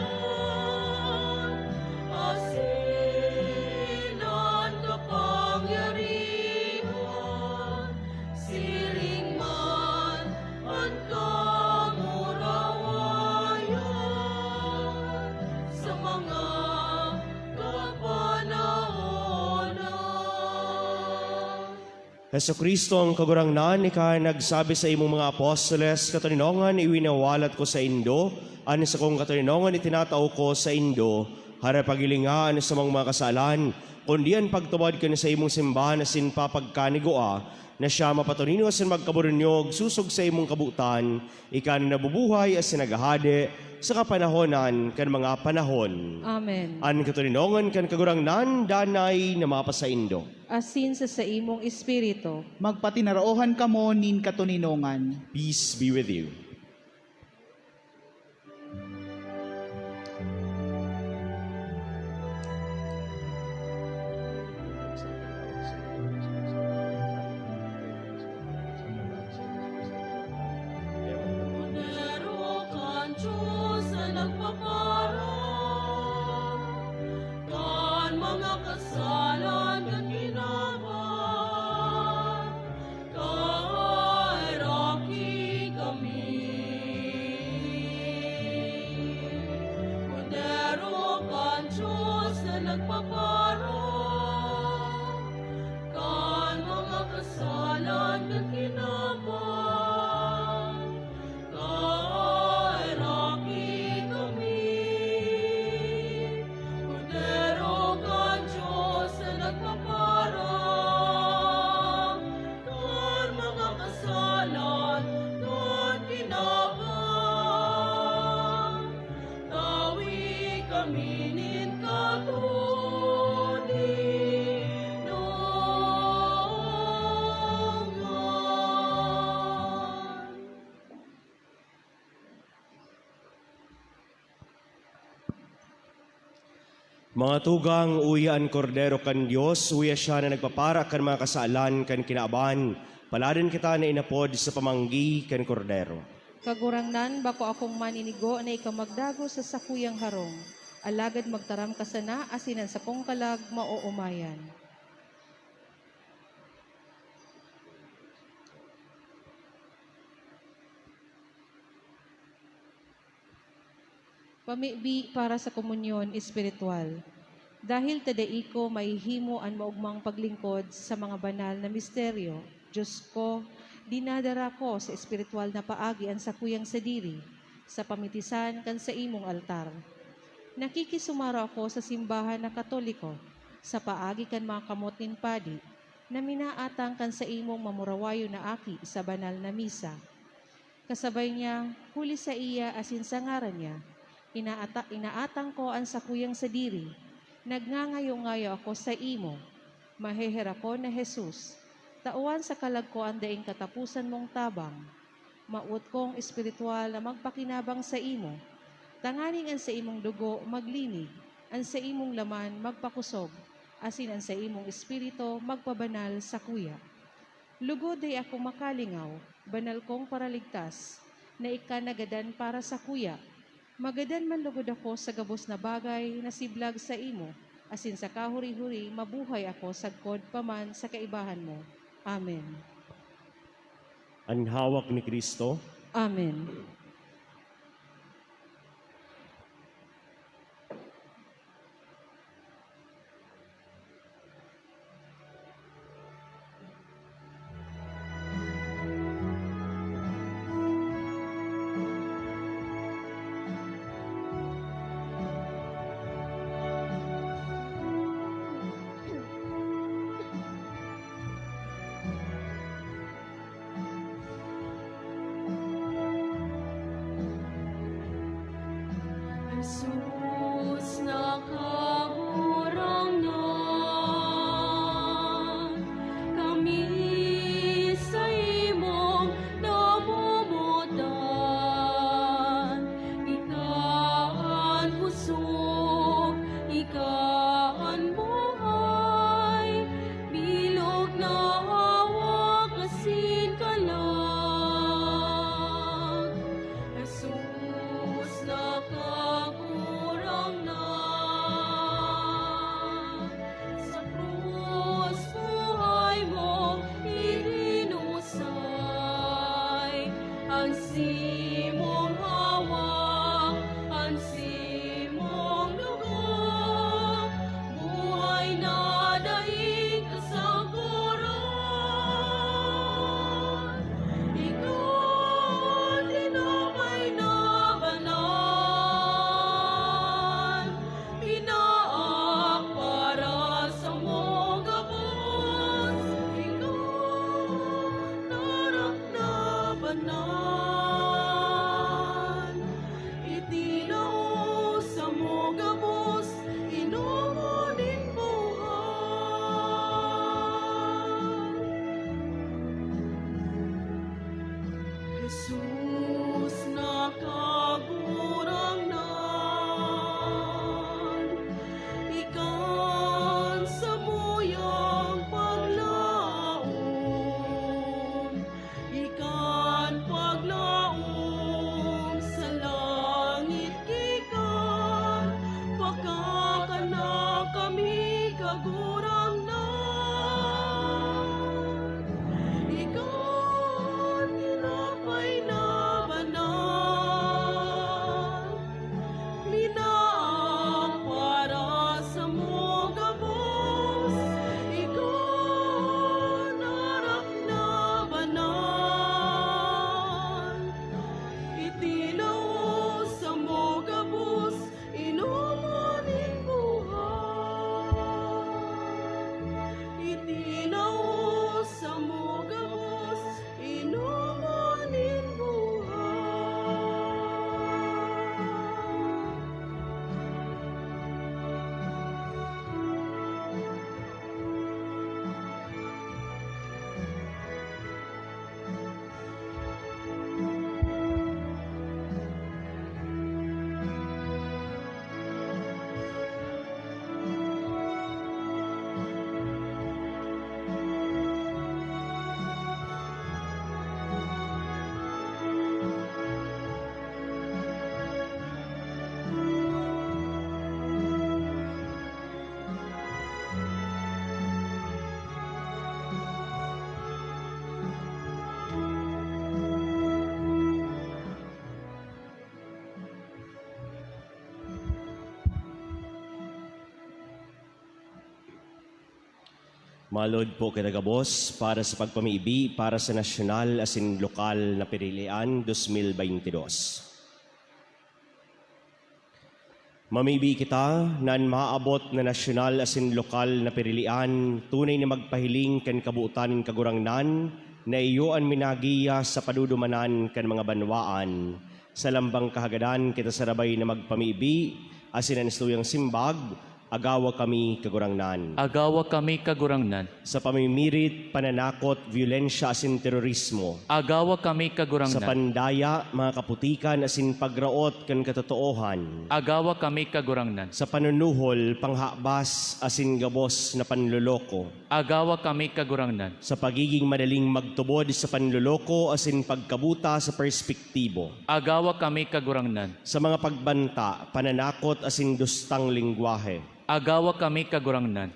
asinan kapangyarihan, siring man ang kamurawayan, sa mga kapanahonan. Jesucristo ang kagurangnan, ika nagsabi sa imong mga apostoles, katulinongan iwinawalat ko sa Indo, ano sa kong katulinongan itinatao ko sa Indo, harapagilingaan sa mga kasalan, kundi ang pagtubad ka na sa imong simbahan na sinpapagkanigoa, na siya mapatunino asin magkaburunyog, susog sa imong kabutan, ika na nabubuhay as sinagahade, sa kapanahonan kan mga panahon. Amen. An katulinongan kan kagurangnan, danay na mapasa Indo. Asin sa imong espiritu. Magpatinaroohan kamo nin katuninongan. Peace be with you. nagpaparang, kan mga kasalan kan kinabang, kairaki kami. Kordero kan Diyos na nagpaparang, kan mga kasalan kan kinabang, tawi kami nin katulinongan. Mga tugang, uyan kordero kan Dios, uya siya na nagpapara kan mga kasaalan kan kinaaban. Paladin kita na inapod sa pamanggi kan kordero. Kagurangnan, bako akong maninigo na ikamagdago sa sakuyang harong. Alagad magtaram ka sana, asinan sa kong kalag, mauumayan. Pamibi para sa komunyon espiritual. Dahil tadaiko mahihimo ang maugmang paglingkod sa mga banal na misteryo, Diyos ko, dinadara ko sa espiritual na paagi ang sakuyang sadiri, sa pamitisan kan sa imong altar. Nakikisumaro ako sa simbahan na katoliko, sa paagi kan mga kamot nin padi, na minaatang kan sa imong mamurawayo na aki sa banal na misa. Kasabay niya, huli sa iya asin sa ngaran niya, inaatang ko ang sakuyang sadiri, nagngangayo-ngayo ako sa imo, maheher ako na Jesus, tauan sa kalagkoan daing katapusan mong tabang, maut kong espiritual na magpakinabang sa imo, tanganing ang sa imong dugo maglinig, ang sa imong laman magpakusog, asin ang sa imong espiritu magpabanal sa kuya. Lugod ay ako makalingaw, banal kong paraligtas, na ikanagadan para sa kuya. Magadan man lugod ako sa gabos na bagay na siblag sa imo, asin sa kahuri-huri mabuhay ako sagkod paman sa kaibahan mo. Amen. Ang hawak ni Kristo. Amen. Malod po kinagabos para sa pagpamiibi para sa nasyonal asin lokal na pilihan 2022. Mamibi kita nan maabot na nasyonal asin lokal na pirilian, tunay na magpahiling kan kabuutan kagurangnan, na iyo an minagiya sa padudumanan kan mga banwaan. Sa lambang kahagadan kita sarabay na magpamibi, asin ang istuyang simbag, agawa kami kagurangnan. Agawa kami kagurangnan. Sa pamimirit, pananakot, violensya asin terorismo. Agawa kami Sa kagurangnan. pandaya, mga kaputikan asin pagraot kan katotoohan. Agawa kami kagurangnan. Sa panunuhol, panghabas asin gabos na panluloko. Agawa kami kagurangnan. Sa pagiging madaling magtubod sa panluloko asin pagkabuta sa perspektibo. Agawa kami kagurangnan. Sa mga pagbanta, pananakot asin dustang lingwahe. Agawa kami kagurangnan.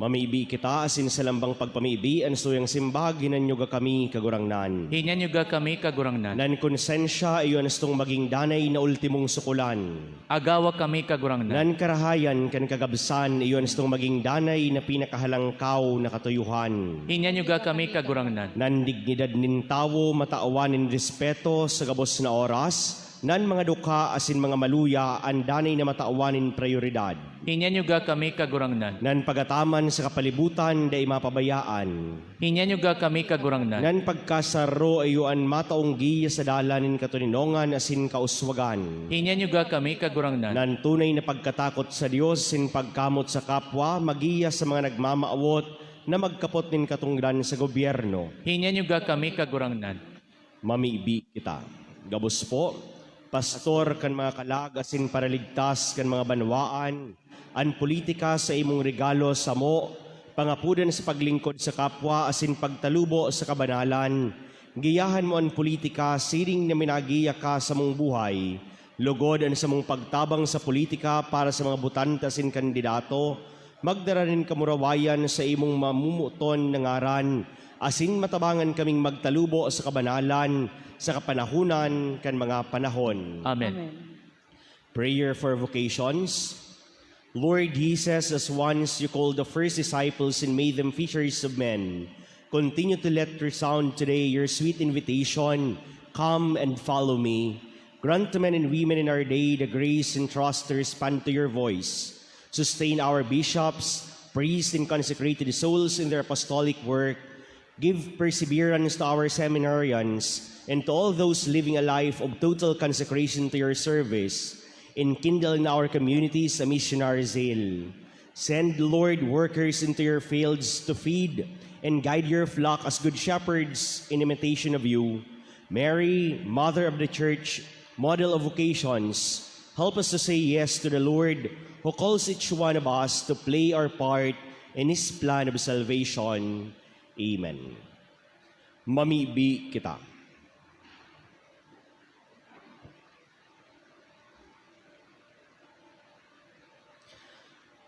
Mamiibi kita asin sa lambang pagpamiibi ang suyang simbag hinanyuga kami kagurangnan. Hinyanyuga kami kagurangnan. Nan konsensya iyon astong maging danay na ultimong sukulan. Agawa kami kagurangnan. Nan karahayan kan kagabsan iyon astong maging danay na pinakahalangkaw na katuyuhan. Hinyanyuga kami kagurangnan. Nan dignidad nin tawo mataawanin respeto sa gabos na oras. Nan mga duka asin mga maluya ang danay na mataawanin prioridad. Hinyanyuga kami kagurangnan. Nan pagataman sa kapalibutan day mapabayaan. Hinyanyuga kami kagurangnan. Nan pagkasaro ayuan mataong giya sa dalanin katuninongan asin kauswagan. Hinyanyuga kami kagurangnan. Nan tunay na pagkatakot sa Dios sin pagkamot sa kapwa magiya sa mga nagmamaawot na magkapot nin katungdan sa gobyerno. Hinyanyuga kami kagurangnan. Mamiibi kita. Gabos po, pastor kan mga kalag asin paraligtas kan mga banwaan, an politika sa imong regalo sa mo, pangapudan sa paglingkod sa kapwa asin pagtalubo sa kabanalan, giyahan mo an politika siring na minagiya ka sa mong buhay, lugod an sa mong pagtabang sa politika para sa mga butante asin kandidato, magdara rin kamurawayan sa imong mamumuton ng ngaran, asin matabangan kaming magtalubo sa kabanalan, sa kapanahunan kan mga panahon. Amen. Prayer for vocations. Lord Jesus, as once you called the first disciples and made them fishers of men, continue to let resound today your sweet invitation, come and follow me. Grant to men and women in our day the grace and trust to respond to your voice. Sustain our bishops, priests, and consecrated souls in their apostolic work. Give perseverance to our seminarians and to all those living a life of total consecration to your service. Enkindle in our communities a missionary zeal. Send, Lord, workers into your fields to feed and guide your flock as good shepherds in imitation of you. Mary, Mother of the Church, model of vocations, help us to say yes to the Lord who calls each one of us to play our part in His plan of salvation. Amen. Mamibi kita.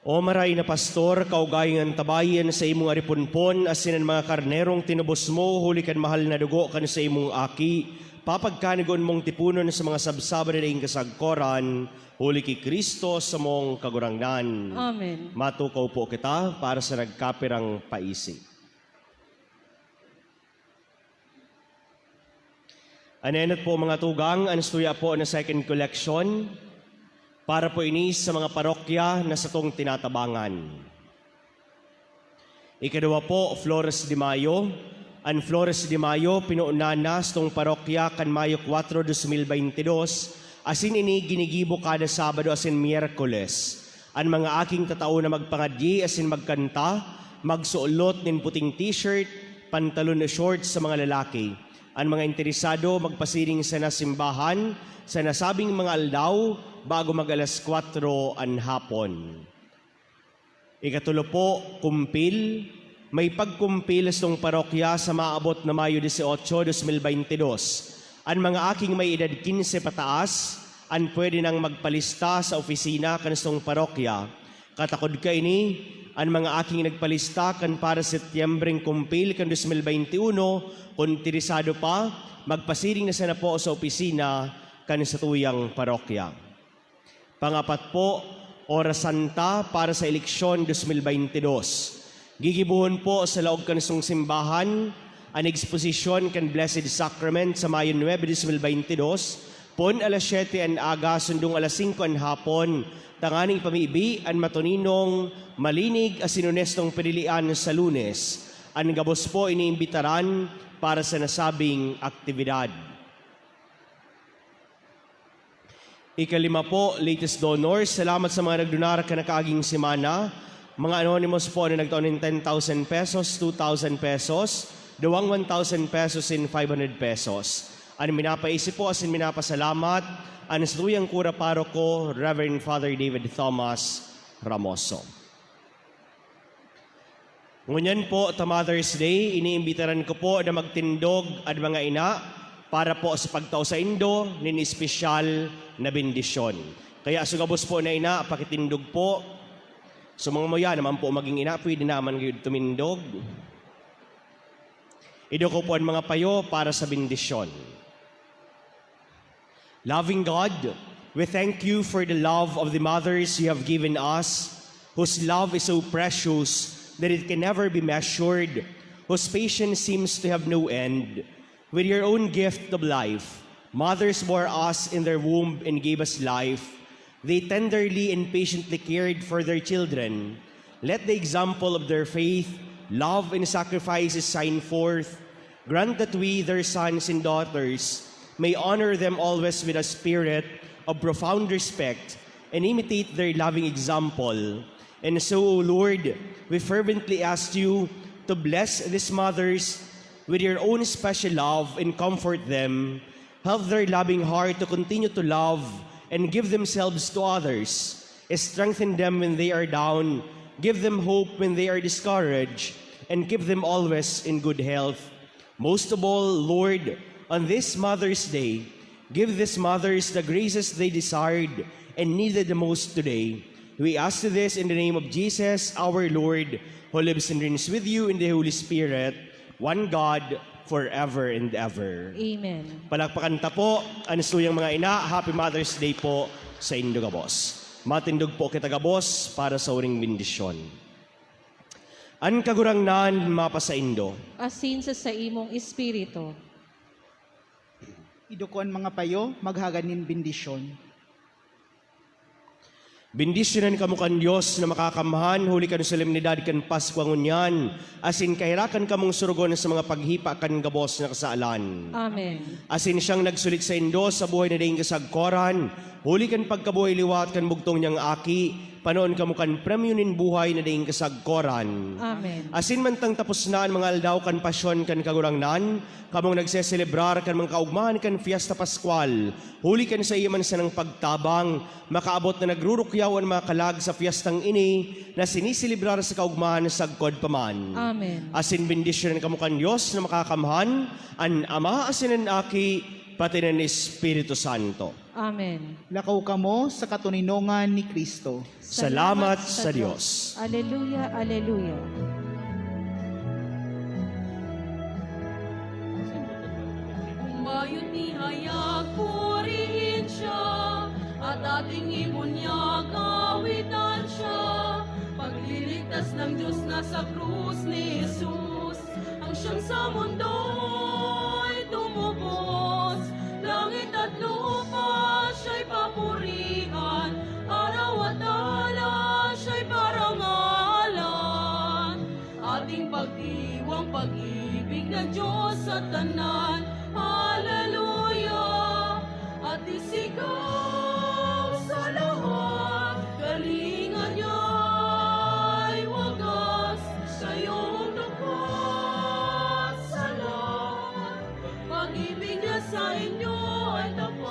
O maray na pastor, kaugayan tabayan sa imong aripunpon, asin ang mga karnerong tinubos mo, huli kan mahal na dugo kan sa imong aki, papagkanigon mong tipunon sa mga sabsaban na ing kasagkoran, huli ki Kristo sa mong kagurangnan. Amen. Matukaw po kita para sa nagkapirang paisi. Anenot po mga tugang, anstuya po na second collection, para po ini sa mga parokya na sa tong tinatabangan. Ikadua po, Flores de Mayo. Ang Flores de Mayo, pinuuna na sa tong parokya kan Mayo 4, 2022, asin ini ginigibo kada Sabado asin Miyerkules. Ang mga aking tatao na magpangadyi asin magkanta, magsuolot nin puting t-shirt, pantalon na shorts sa mga lalaki. Ang mga interesado magpasiring sa nasimbahan sa nasabing mga aldaw bago mag-alas 4 ang hapon. Ikatulo po, kumpil. May pagkumpil sa itong parokya sa maabot na Mayo 18, 2022. Ang mga aking may edad 15 pataas, ang pwede nang magpalista sa opisina kan sa itong parokya. Katakod ka ini, ang mga aking nagpalista kan para Setyembreng kumpil kan 2021, kung interesado pa, magpasiring na sana po sa opisina kan sa tuyang parokya. Pangapat po, Oras Santa para sa eleksyon 2022. Gigibuhon po sa laog kanisong simbahan, ang exposition kan Blessed Sacrament sa Mayo 9, 2022, pon alas 7 an aga, sundong alas 5 an hapon, tanganing pamibi an matuninong, malinig as sinonestong pinilian sa Lunes. Ang gabos po iniimbitaran para sa nasabing aktibidad. Ikalima po, latest donors. Salamat sa mga nagdonar ka na kaaging simana. Mga anonymous po na nagtaon ng 10,000 pesos, 2,000 pesos, 1,000 pesos, and 500 pesos. Ang minapaisip po, asin minapasalamat, ang saluyang kura paroko, Reverend Father David Thomas Ramoso. Ngunyan po, ta Mother's Day, iniimbitaran ko po na magtindog at mga ina para po sa pagtao sa Indo, nin espesyal na bendisyon. Kaya sugabos po na ina, pakitindog po. So mga moya naman po maging ina, pwede naman kayo tumindog. Ido ko po ang mga payo para sa bendisyon. Loving God, we thank you for the love of the mothers you have given us, whose love is so precious that it can never be measured, whose patience seems to have no end. With your own gift of life, mothers bore us in their womb and gave us life. They tenderly and patiently cared for their children. Let the example of their faith, love, and sacrifices shine forth. Grant that we, their sons and daughters, may honor them always with a spirit of profound respect and imitate their loving example. And so, O Lord, we fervently ask you to bless these mothers with your own special love and comfort them. Help their loving heart to continue to love and give themselves to others. Strengthen them when they are down. Give them hope when they are discouraged. And keep them always in good health. Most of all, Lord, on this Mother's Day, give these mothers the graces they desired and needed the most today. We ask this in the name of Jesus, our Lord, who lives and reigns with you in the Holy Spirit, one God, forever and ever. Amen. Palakpakan ta po, anusuyang mga ina, Happy Mother's Day po sa Indo Gabos. Matindog po kita Gabos para sa uring bendisyon. An kagurangnan mapa sa Indo. Asin sa imong espiritu. Idukon mga payo, maghaganin bendisyon. Bendisyonan kamo kan Diyos na makakamhan, huli kan solemnidad kan Pasko ngunyan, asin kahirakan kamong surugon sa mga paghipa kan Gabos na kasaalan. Amen. Asin siyang nagsulit sa Indo sa buhay na daing kasagkoran, huli kan pagkabuhay liwat kan bugtong niyang aki, panoon kamo kan premyo nin buhay na daing kasagkoran. Amen. Asin man tang tapos na ang mga aldaw kan pasyon kan kagurangnan, kamong nagseselebrar kan mga kaugmahan kan Fiesta Pascual, huli kan sa iyaman sa ng pagtabang, makaabot na nagrurukyaw ang mga kalag sa fiestang ini na sinisilibrar sa kaugmahan sa sagkod paman. Amen. Asin bendisyonan kamo kan Diyos na makakamhan, an Ama asin an Aki, pati ng Espiritu Santo. Amen. Lakaw kamo sa katuninongan ni Kristo. Salamat sa Diyos. Alleluia, alleluia. Bayot ni hayag purihin siya, at ating ibunyag awitan siya. Pagliligtas ng Diyos na sa krus ni Jesus, ang siyang sa mundo'y tumubos. Langit at lupa siya'y papurihan, araw at ala siya'y parangalan. Ating pagdiwang pag-ibig ng Diyos sa tanan, hallelujah. At isigaw sa lahat, galingan niya'y wagas, sa iyong dapat sa lahat. Pag-ibig niya sa inyo ay tapat.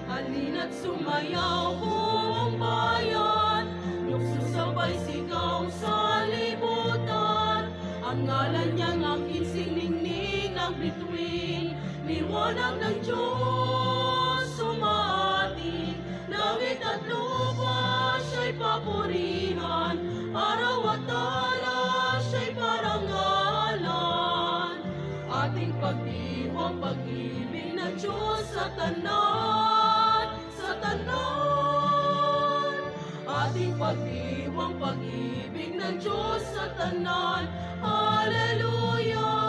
Halina't sumayaw buong bayan, nagsusabay sigaw sa libutan. Ang ngalan niyang aking siningning ng bituin, liwanag ng Diyos sumaating. Langit at lupa siya'y papurihan, araw at ala siya'y parangalan. Ating pagdiwang pag-ibig ng Diyos sa tanan, sa tanan. Ating pagdiwang pag-ibig ng Diyos sa tanan. Hallelujah!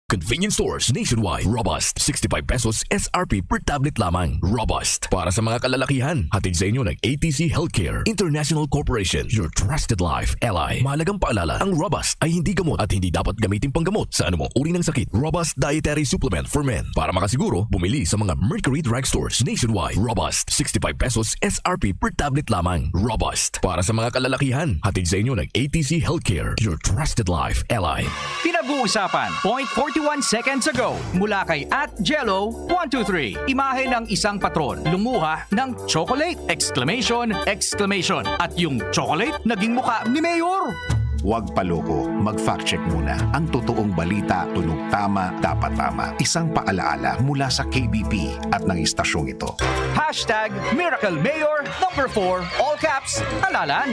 Convenience stores nationwide. Robust. 65 pesos SRP per tablet lamang. Robust. Para sa mga kalalakihan. Hatid sa inyo ng ATC Healthcare International Corporation. Your trusted life ally. Mahalagang paalala, ang Robust ay hindi gamot at hindi dapat gamitin panggamot sa anumang uri ng sakit. Robust Dietary Supplement for Men. Para makasiguro, bumili sa mga Mercury Drug Stores nationwide. Robust. 65 pesos SRP per tablet lamang. Robust. Para sa mga kalalakihan. Hatid sa inyo ng ATC Healthcare. Your trusted life ally. Pinag-uusapan, 0.41 seconds ago, mula kay @Jello123. Imahe ng isang patron, lumuha ng chocolate! Exclamation, exclamation. At yung chocolate, naging muka ni Mayor! Huwag paloko, mag-fact check muna. Ang totoong balita, tunog tama, dapat tama. Isang paalaala mula sa KBP at ng istasyong ito. Hashtag Miracle Mayor number 4, all caps, halalan.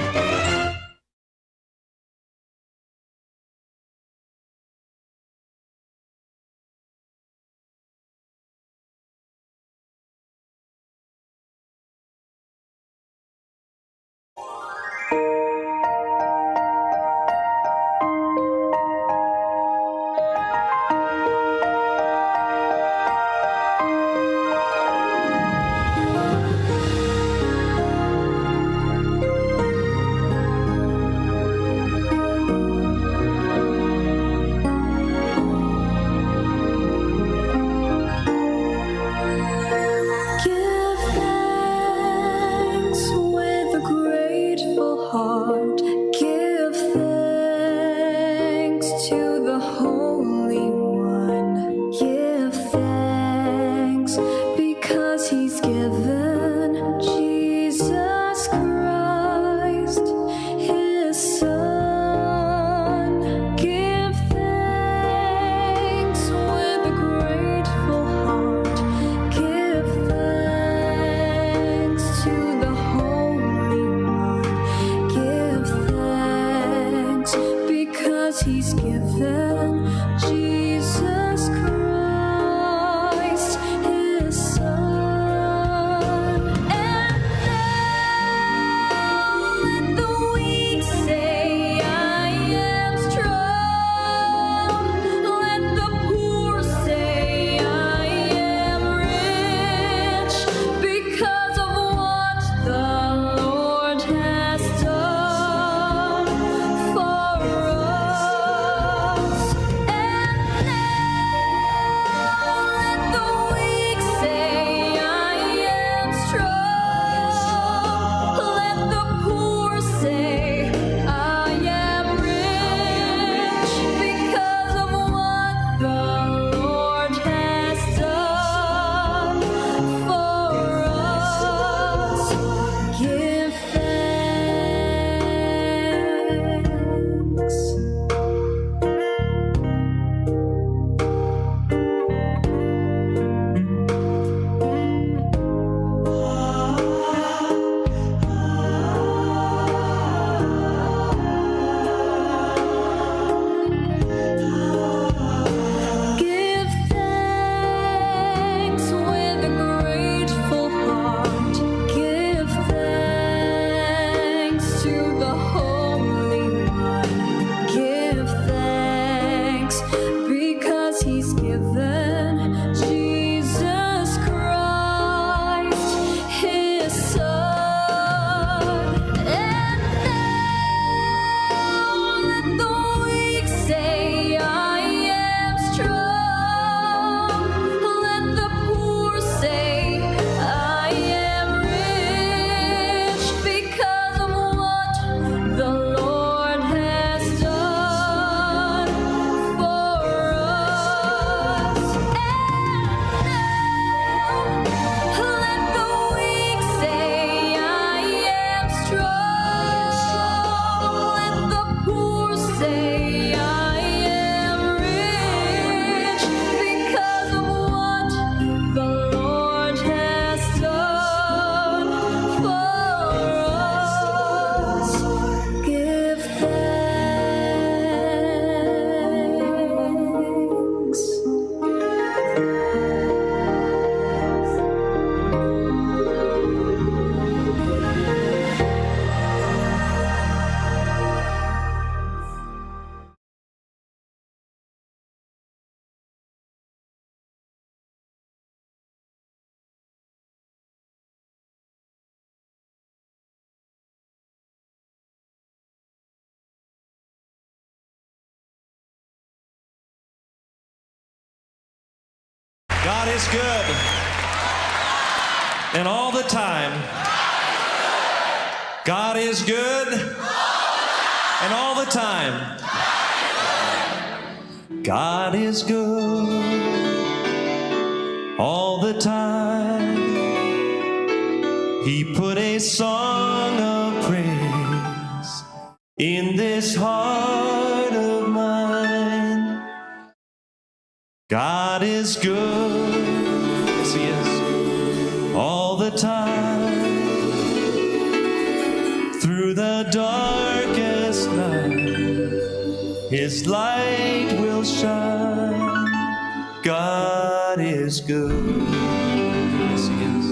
God is good. And all the time. God is good. And all the time. God is good. All the time. He put a song of praise in this heart of mine. God is good. Yes, He is. All the time. Through the darkest night, His light will shine. God is good. Yes, He is.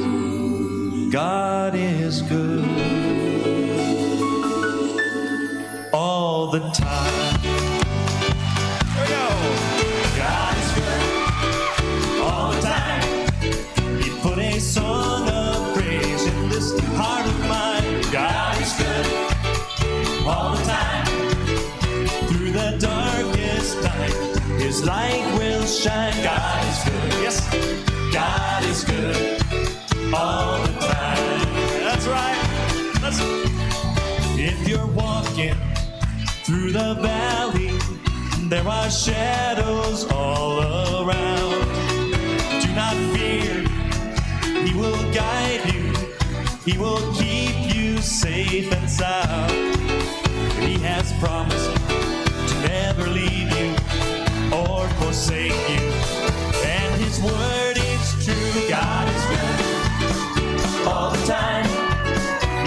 God is good. All the time. Here we go. God is good. All the time. He put a song of praise in this heart of mine. God is good. All the time. Through the darkest night, His light will shine. God is good. Yes, God is good. All the time. That's right. If you're walking through the valley, there are shadows all around. Do not fear. He will guide you. He will keep you safe and sound. He has promised to never leave you or forsake you. And His word is true. God is good all the time.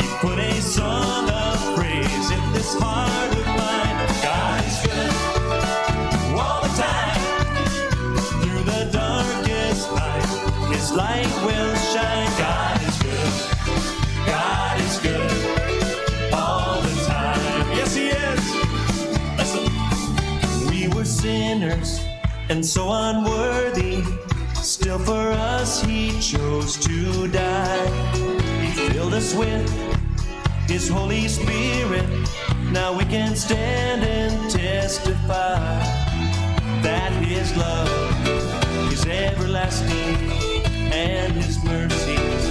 He put a song of praise in this heart of mine. God is good all the time. Through the darkest night, His light will shine. God is good. God is good all the time. Yes, He is. Listen. We were sinners and so unworthy. Still for us He chose to die. He filled us with His Holy Spirit. Now we can stand and testify that His love is everlasting and His mercies,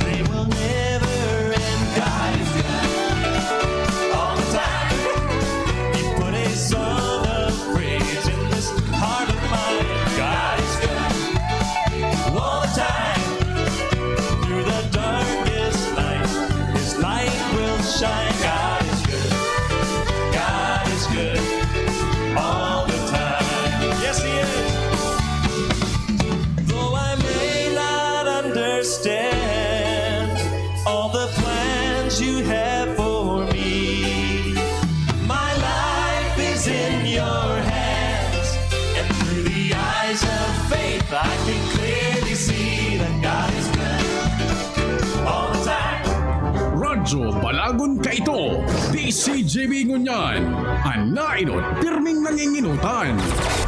they will never end. God is good all the time. He put a song of praise in this heart of mine. God is good all the time. Through the darkest night, His light will shine. God is good. God is good all the time. Yes, He is. Though I may not understand all the plans You have for me, my life is in Your hands, and through the eyes of faith I can clearly see that God is good all the time. Radyo Balagon Kaito, DCGB Ngunyan, Anainot, Pirming Nanginginutan,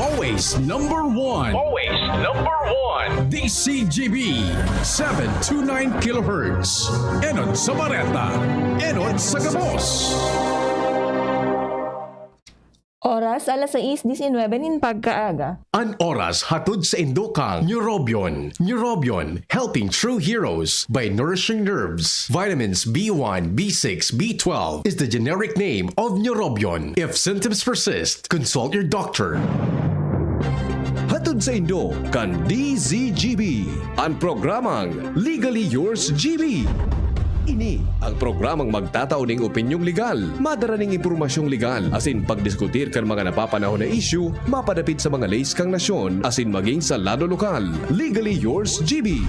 always number one. Always number one. DCGB, 729 kHz. Enot sa Bareta, Enot sa Gabos. Oras alas 6:19 nin pagkaaga. An oras hatod sa Indokang Neurobion. Neurobion, helping true heroes by nourishing nerves. Vitamins B1, B6, B12 is the generic name of Neurobion. If symptoms persist, consult your doctor. Hatod sa Indo kan DZGB, ang programang Legally Yours GB. Ini ang programang magtatauning opinyong legal, madaraning impormasyong legal, asin pagdiskutir kan mga napapanahon na issue, mapadapit sa mga lays kang nasyon, asin maging sa lado lokal. Legally Yours GB.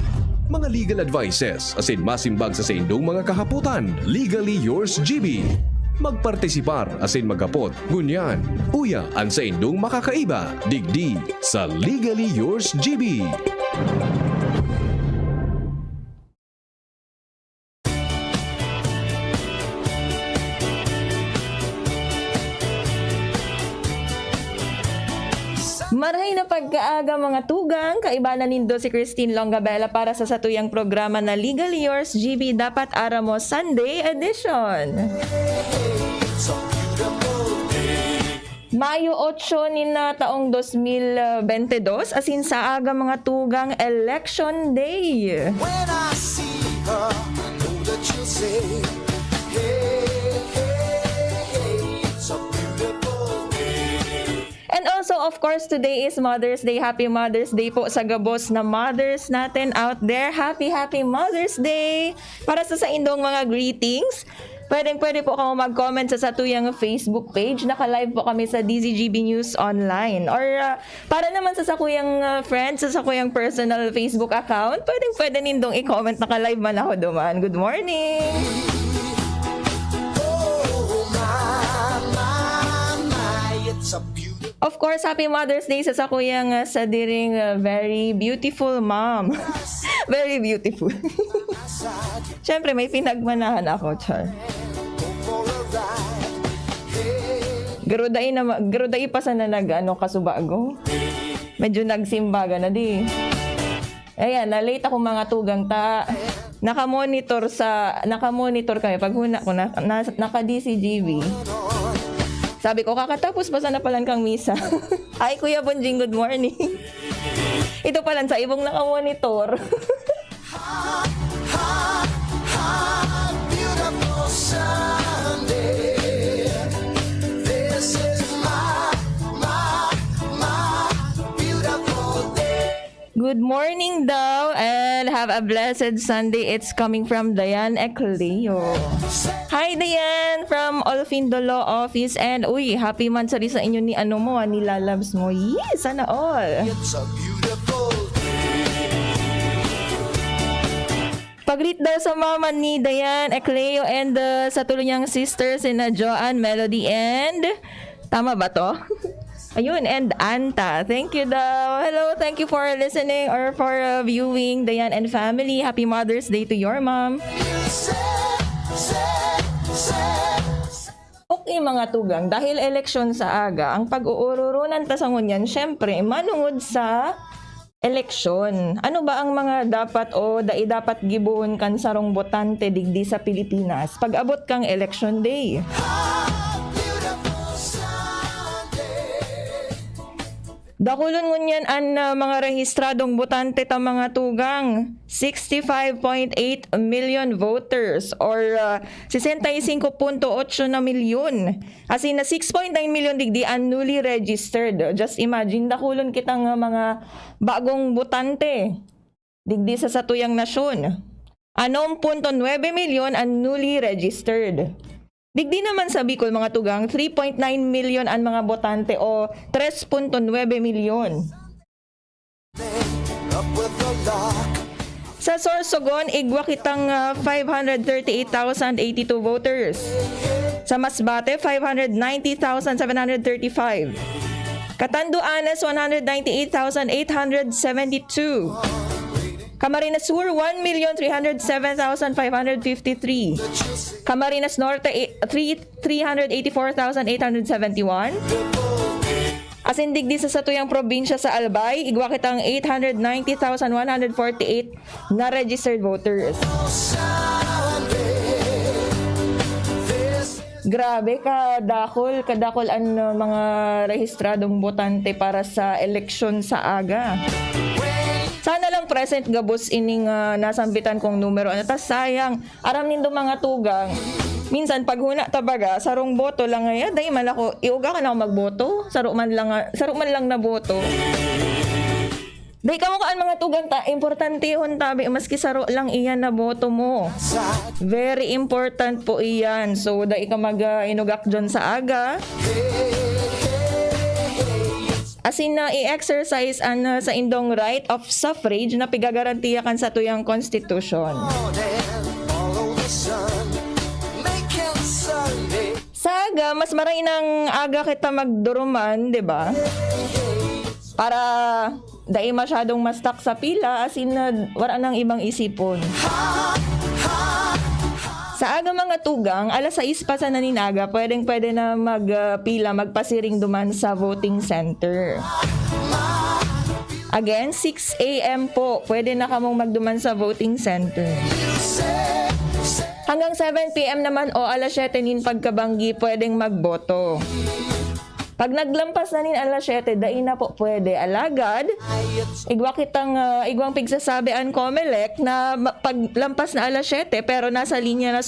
Mga legal advices, asin masimbag sa indong mga kahaputan. Legally Yours GB. Magpartisipar asin magkapot, gunyan, uya ang sa indong makakaiba, digdi sa Legally Yours GB. Marhay na pagkaaga mga tugang, kaibanan nindo si Christine Longabella para sa satuyang programa na Legally Yours GB Dapat Aramo Sunday Edition. Mayo 8 ni na taong 2022, asin sa aga mga tugang Election Day. When I see her, I know that she'll say, hey, hey, hey, it's a beautiful day. And also, of course, today is Mother's Day. Happy Mother's Day po sa gabos na mothers natin out there. Happy Mother's Day! Para sa indong mga greetings, pwede po kamo mag-comment sa satuyang Facebook page. Naka-live po kami sa DZGB News Online. Or para naman sa sakuyang friends, sa sakuyang personal Facebook account, pwede nindong i-comment. Naka-live man ako duman. Good morning! Oh, my, it's a beautiful. Of course, Happy Mother's Day sa sakuyang sa diring very beautiful mom. Very beautiful. Siyempre, may pinagmanahan ako, Char. Garuday pa sa kasubago. Medyo nagsimbaga na di. Ayan, na-late ako mga tugang ta. Naka-monitor kami. Pag huna ko, naka-DCGB. Sabi ko, kakatapos pa sana palan kang misa. Ay, Kuya Bonjing, good morning. Ito palan sa ibong naka-monitor. Beautiful Sunday. This is my beautiful day. Good morning daw and have a blessed Sunday. It's coming from Diane Ecleo. Hi Diane from Olfindolo office and uy, happy mansari sa inyo ni ni lalabs mo. Yes, sana all. It's a beautiful Pag-greet daw sa mama ni Diane Ecleo and sa tuluyang sisters na Joanne, Melody and tama ba to? Ayun, and Anta. Thank you daw. Hello, thank you for listening or for viewing Diane and family. Happy Mother's Day to your mom. Okay mga tugang, dahil eleksyon sa aga, ang pag-uururunan ta sa ngunyan, syempre, manungod sa eleksyon. Ano ba ang mga dapat o dapat gibuon kan sarong botante digdi sa Pilipinas pag abot kang election day? Dakulon ngunyan ang mga rehistradong botante ta mga tugang, 65.8 million voters or 65.8 na milyon. As in, 6.9 million digdi ang newly registered. Just imagine, dakulon kitang mga bagong botante digdi sa satuyang nasyon. 6.9 milyon ang newly registered. Digdi naman sa Bicol mga tugang, 3.9 million ang mga botante o 3.9 milyon. Sa Sorsogon, igwa kitang 538,082 voters. Sa Masbate, 590,735. Catanduanes, 198,872. Camarines Sur, 1,307,553. Camarines Norte, 384,871. Asin digdi sa satuyang probinsya sa Albay, igwa kitang 890,148 na registered voters. Grabe, kadakol ang mga rehistradong botante para sa eleksyon sa aga. Sana lang present gabos ining nasambitan kong numero. Tas sayang, aram nindo mga tugang. Minsan pag huna tabaga, sarong boto lang ngaya, dahil man ako, iuga ka na ako magboto, saro man lang na boto. Dahil kamukaan mga tugang importante yun tabi, maski saro lang iyan na boto mo. Very important po iyan. So, dahil ka mag-inugak dyan sa aga. Asin na i-exercise sa indong right of suffrage na pigagarantiya kan sa tuyang konstitusyon. Sa aga, mas maray ng aga kita magduruman, di ba? Para dahil masyadong mastak sa pila, asin na wala nang ibang isipon. Sa aga mga tugang, alas 6 pa sa naninaga, pwede na magpila, magpasiring duman sa voting center. Again, 6 a.m. po, pwede na kamong magduman sa voting center. Hanggang 7 p.m. naman o alas 7 nin pagkabanggi, pwedeng magboto. Pag naglampas na nin alas 7, dai na po pwede. Alagad, igwang pigsasabian Comelec na paglampas na alas 7 pero nasa linya na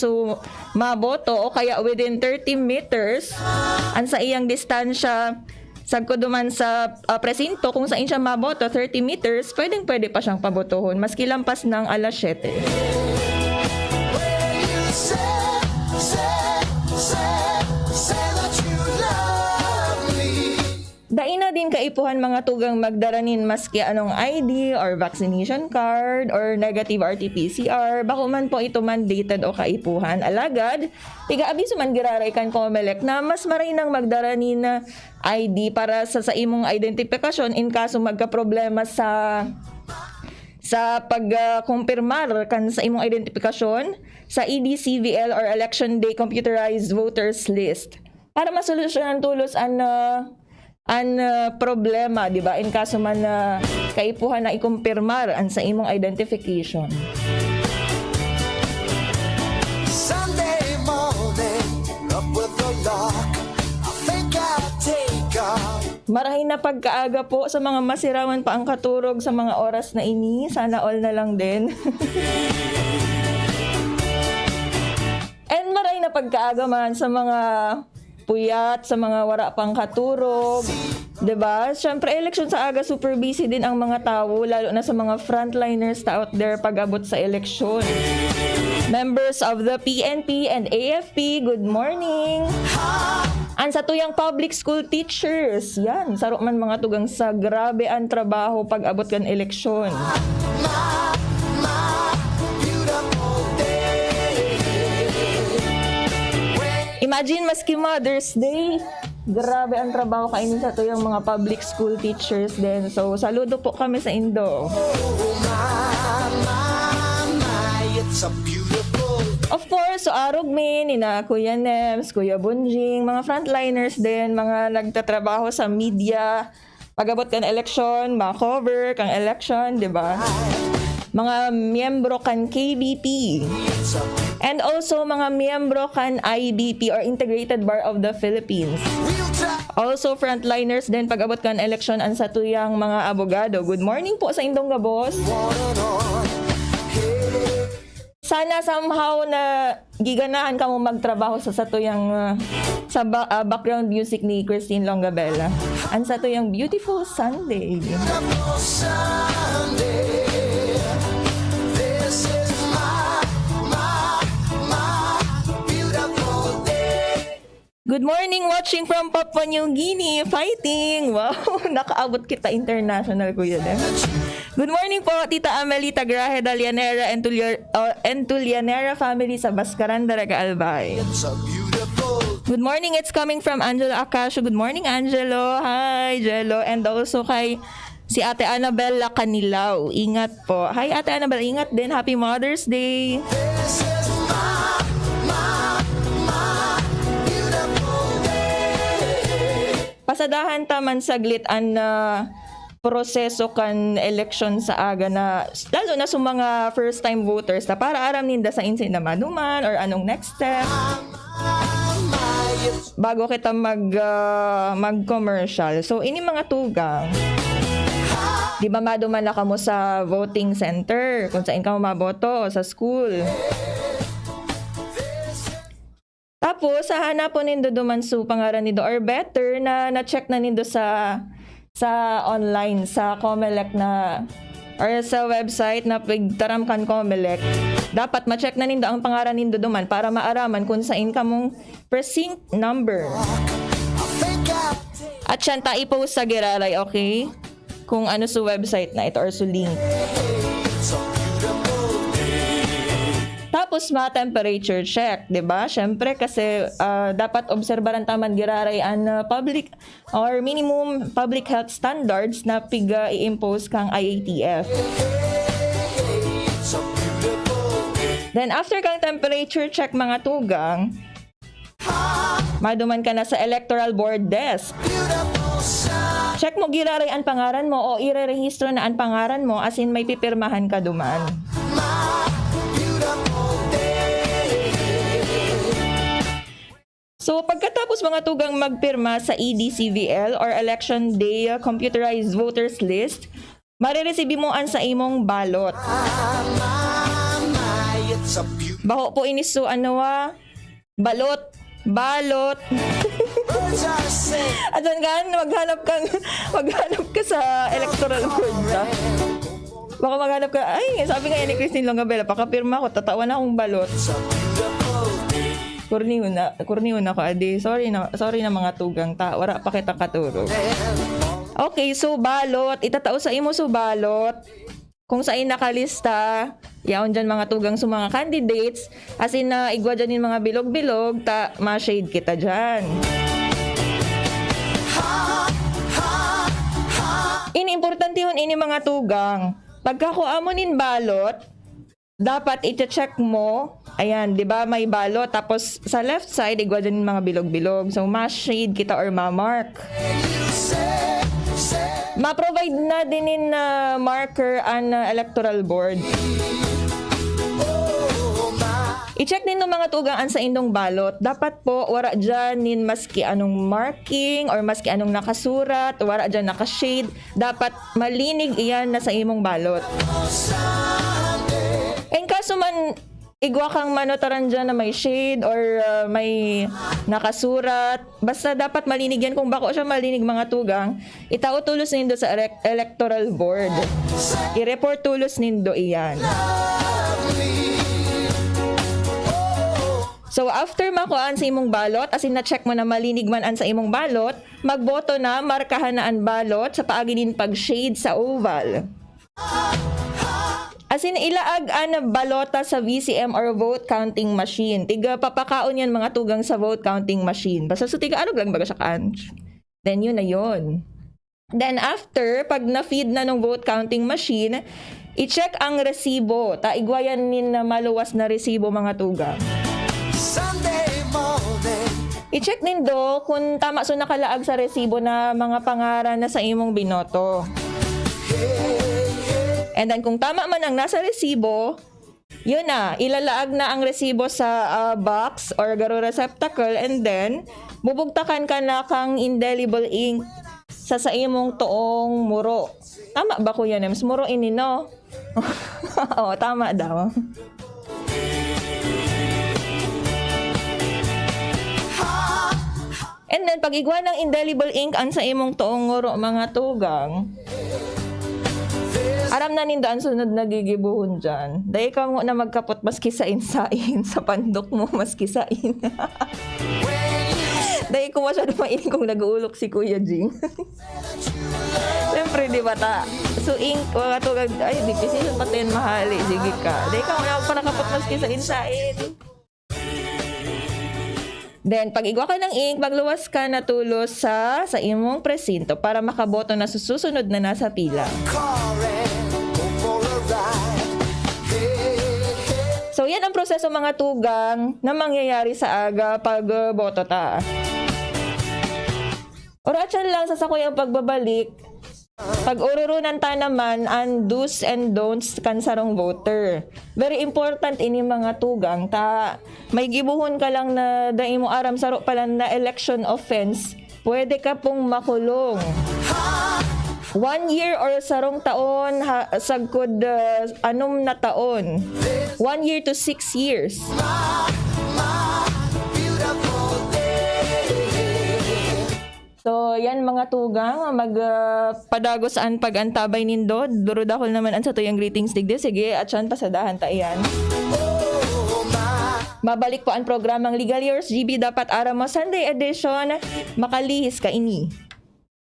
maboto o kaya within 30 meters ang sa iyang distansya sagko duman sa presinto kung saan siya maboto 30 meters, pwede pa siyang pabotohon maski lampas ng alas 7. Dai na din kaipuhan mga tugang magdaranin maski anong ID or vaccination card or negative RT-PCR bako man po ito mandated o kaipuhan. Alagad, tiga-abiso man giraray kan Comelec na mas maray nang magdaranin na ID para sa imong identifikasyon in kaso magka-problema sa pag-kumpirmar kan sa imong identifikasyon sa EDCVL or Election Day Computerized Voters List para masolusyonan tulos an problema, di ba? In kaso man kaipuhan na ikumpirmar an sa imong identification. Sunday morning, up with the lock. I think I'll take off. Marahin na pagkaaga po sa mga masirawan pa ang katurog sa mga oras na ini. Sana all na lang din. And marahin na pagkaaga man sa mga puyat, sa mga wara pang katurog. 'Di ba? Syempre, election sa aga, super busy din ang mga tao, lalo na sa mga frontliners out there pag-abot sa eleksyon. Members of the PNP and AFP, good morning! Ang sa tuyang public school teachers, yan, saro man mga tugang sa grabe ang trabaho pag-abot kan eleksyon. Imagine maski Mother's Day, grabe ang trabaho kainin sa tuyang mga public school teachers din. So, saludo po kami sa Indo. Of course, so Arugmin, Kuya Nems, Kuya Bunjing, mga frontliners din, mga nagtatrabaho sa media, pag-abot kan election, mga cover kang election, di ba? Mga miyembro kan KBP. And also mga miyembro kan IBP or Integrated Bar of the Philippines. Also frontliners din pag-abot kan election ang sa tuyang mga abogado. Good morning po sa Indong Gabos. Sana somehow na giganahan ka mo magtrabaho sa tuyang background music ni Christine Longabella. Ang sa tuyang Beautiful Sunday. Beautiful Sunday. This is Good morning, watching from Papua New Guinea, fighting! Wow, nakaabot kita international, Kuya Dem. Good morning po, Tita Amelita Grahe Dalianera and Tulianera family sa Baskaran, Daraga Albay. Good morning, it's coming from Angelo Acasio. Good morning, Angelo. Hi, Jello. And also kay si Ate Annabella Canilaw. Ingat po. Hi, Ate Annabella. Ingat din. Happy Mother's Day. Pasadahan taman saglit ang proseso kan election sa aga na lalo na sa mga first time voters na para aram ninda sa insin na manuman or anong next step bago kita mag-commercial. So ini mga tugang, di ba maduman na kamo sa voting center kung saan ka maboto sa school. Tapos, hanapon nindo duman su pangaran nindo or better na na-check na nindo sa online, sa Comelec na or sa website na pigtaram kan Comelec. Dapat ma-check na nindo ang pangaran nindo duman para maaraman kung saan kamong precinct number. At siyan ta i-post sa Giraray, okay? Kung ano sa website na ito or sa link. Tapos temperature check, 'di ba? Syempre kasi dapat obserbaran taman giraray ang public or minimum public health standards na i-impose kang IATF. Then after kang temperature check mga tugang, maduman ka na sa electoral board desk. Check mo giraray ang pangaran mo o ire-rehistro na ang pangaran mo as in may pipirmahan ka duman. So pagkatapos mga tugang magpirma sa EDCVL or Election Day Computerized Voters List, marireceive mo an sa imong balot. It's a beautiful Baho po iniso balot. birds are saying. At gan maghanap ka sa electoral board ta. Baka maghanap ka, ay, sabi nga ni Christine Longabella, pakapirma ko, tatawan na akong balot. It's a beautiful day. Kurniyo na ko, adi. Sorry na mga tugang ta. Wala pa kita katurog. Okay, so balot. Itatao sa imo so balot. Kung saan nakalista, yaon dyan mga tugang sa mga candidates, as in na igwa dyan yung mga bilog-bilog, ma-shade kita dyan. Importante yun ini mga tugang. Pagka kuamonin balot, dapat i-check mo. Ayan, 'di ba? May balot tapos sa left side igwa dyan yung mga bilog-bilog. So ma-shade kita or ma-mark. Ma-provide na din in marker an electoral board. I-check din ng mga tugaan sa indong balot. Dapat po, wala dyan nin maski anong marking or maski anong nakasurat, wala dyan nakashade. Dapat malinig iyan na sa imong balot. In kaso man, igwa kang manotaran dyan na may shade or may nakasurat, basta dapat malinig yan. Kung bako siya malinig mga tugang, itao tulos nindo sa electoral board. I-report tulos nindo iyan. So after makuhaan sa imong balot, as in na-check mo na malinig man an sa imong balot, magboto na, markahan na ang balot sa paaginin pag-shade sa oval. As in ilaag an balota sa VCM or vote counting machine. Tiga papakaon yan mga tugang sa vote counting machine. Basta so tiga ano lang baga siya kanch. Then yun na yun. Then after, pag na-feed na ng vote counting machine, i-check ang resibo. Taigwayan nin na maluwas na resibo mga tugang. I-check din do kung tama so nakalaag sa resibo na mga pangaran na sa imong binoto. And then kung tama man ang nasa resibo, yun na, ilalaag na ang resibo sa box or garo receptacle and then bubugtakan ka na kang indelible ink sa imong toong muro. Tama ba ko yan? Muro ini no? Oo, tama daw. And then, pag igwa ng indelible ink an sa imong toong nguro mga tugang, aram na nindo ang sunod na gigibuhon dyan. Dahil ka mo na magkapot maski sa insain, sa pandok mo maski sa in. Dahil ko masyado mainin kung nag-uulok si Kuya Jing. Siyempre, di ba ta? So, ink, mga tugang, ay, di pisil pati yan mahali. Sige ka. Dahil ka mo na magpanakapot maski sa insain. Then, pag igwa ka ng ink, magluwas ka na tulos sa imong presinto para makaboto na susunod na nasa pila. So, yan ang proseso mga tugang na mangyayari sa aga pag boto ta. Oratsan lang sa sakuyang pagbabalik, pag ururunan ta naman ang do's and don'ts kan sarong voter. Very important ini mga tugang ta. May gibuhon ka lang na dahil mo aram saro pala na election offense, pwede ka pong makulong. 1 year or sarong taon, sagkod anom na taon. 1 year to 6 years. So, yan mga tugang, magpadagos saan pag-antabay nindo. Durudakol naman ang sa tuyang greetings digdi. Sige, at saan pasadahan ta iyan. Mabalik po ang programang Legal Yours GB dapat aram mo Sunday edition. Makalihis ka ini.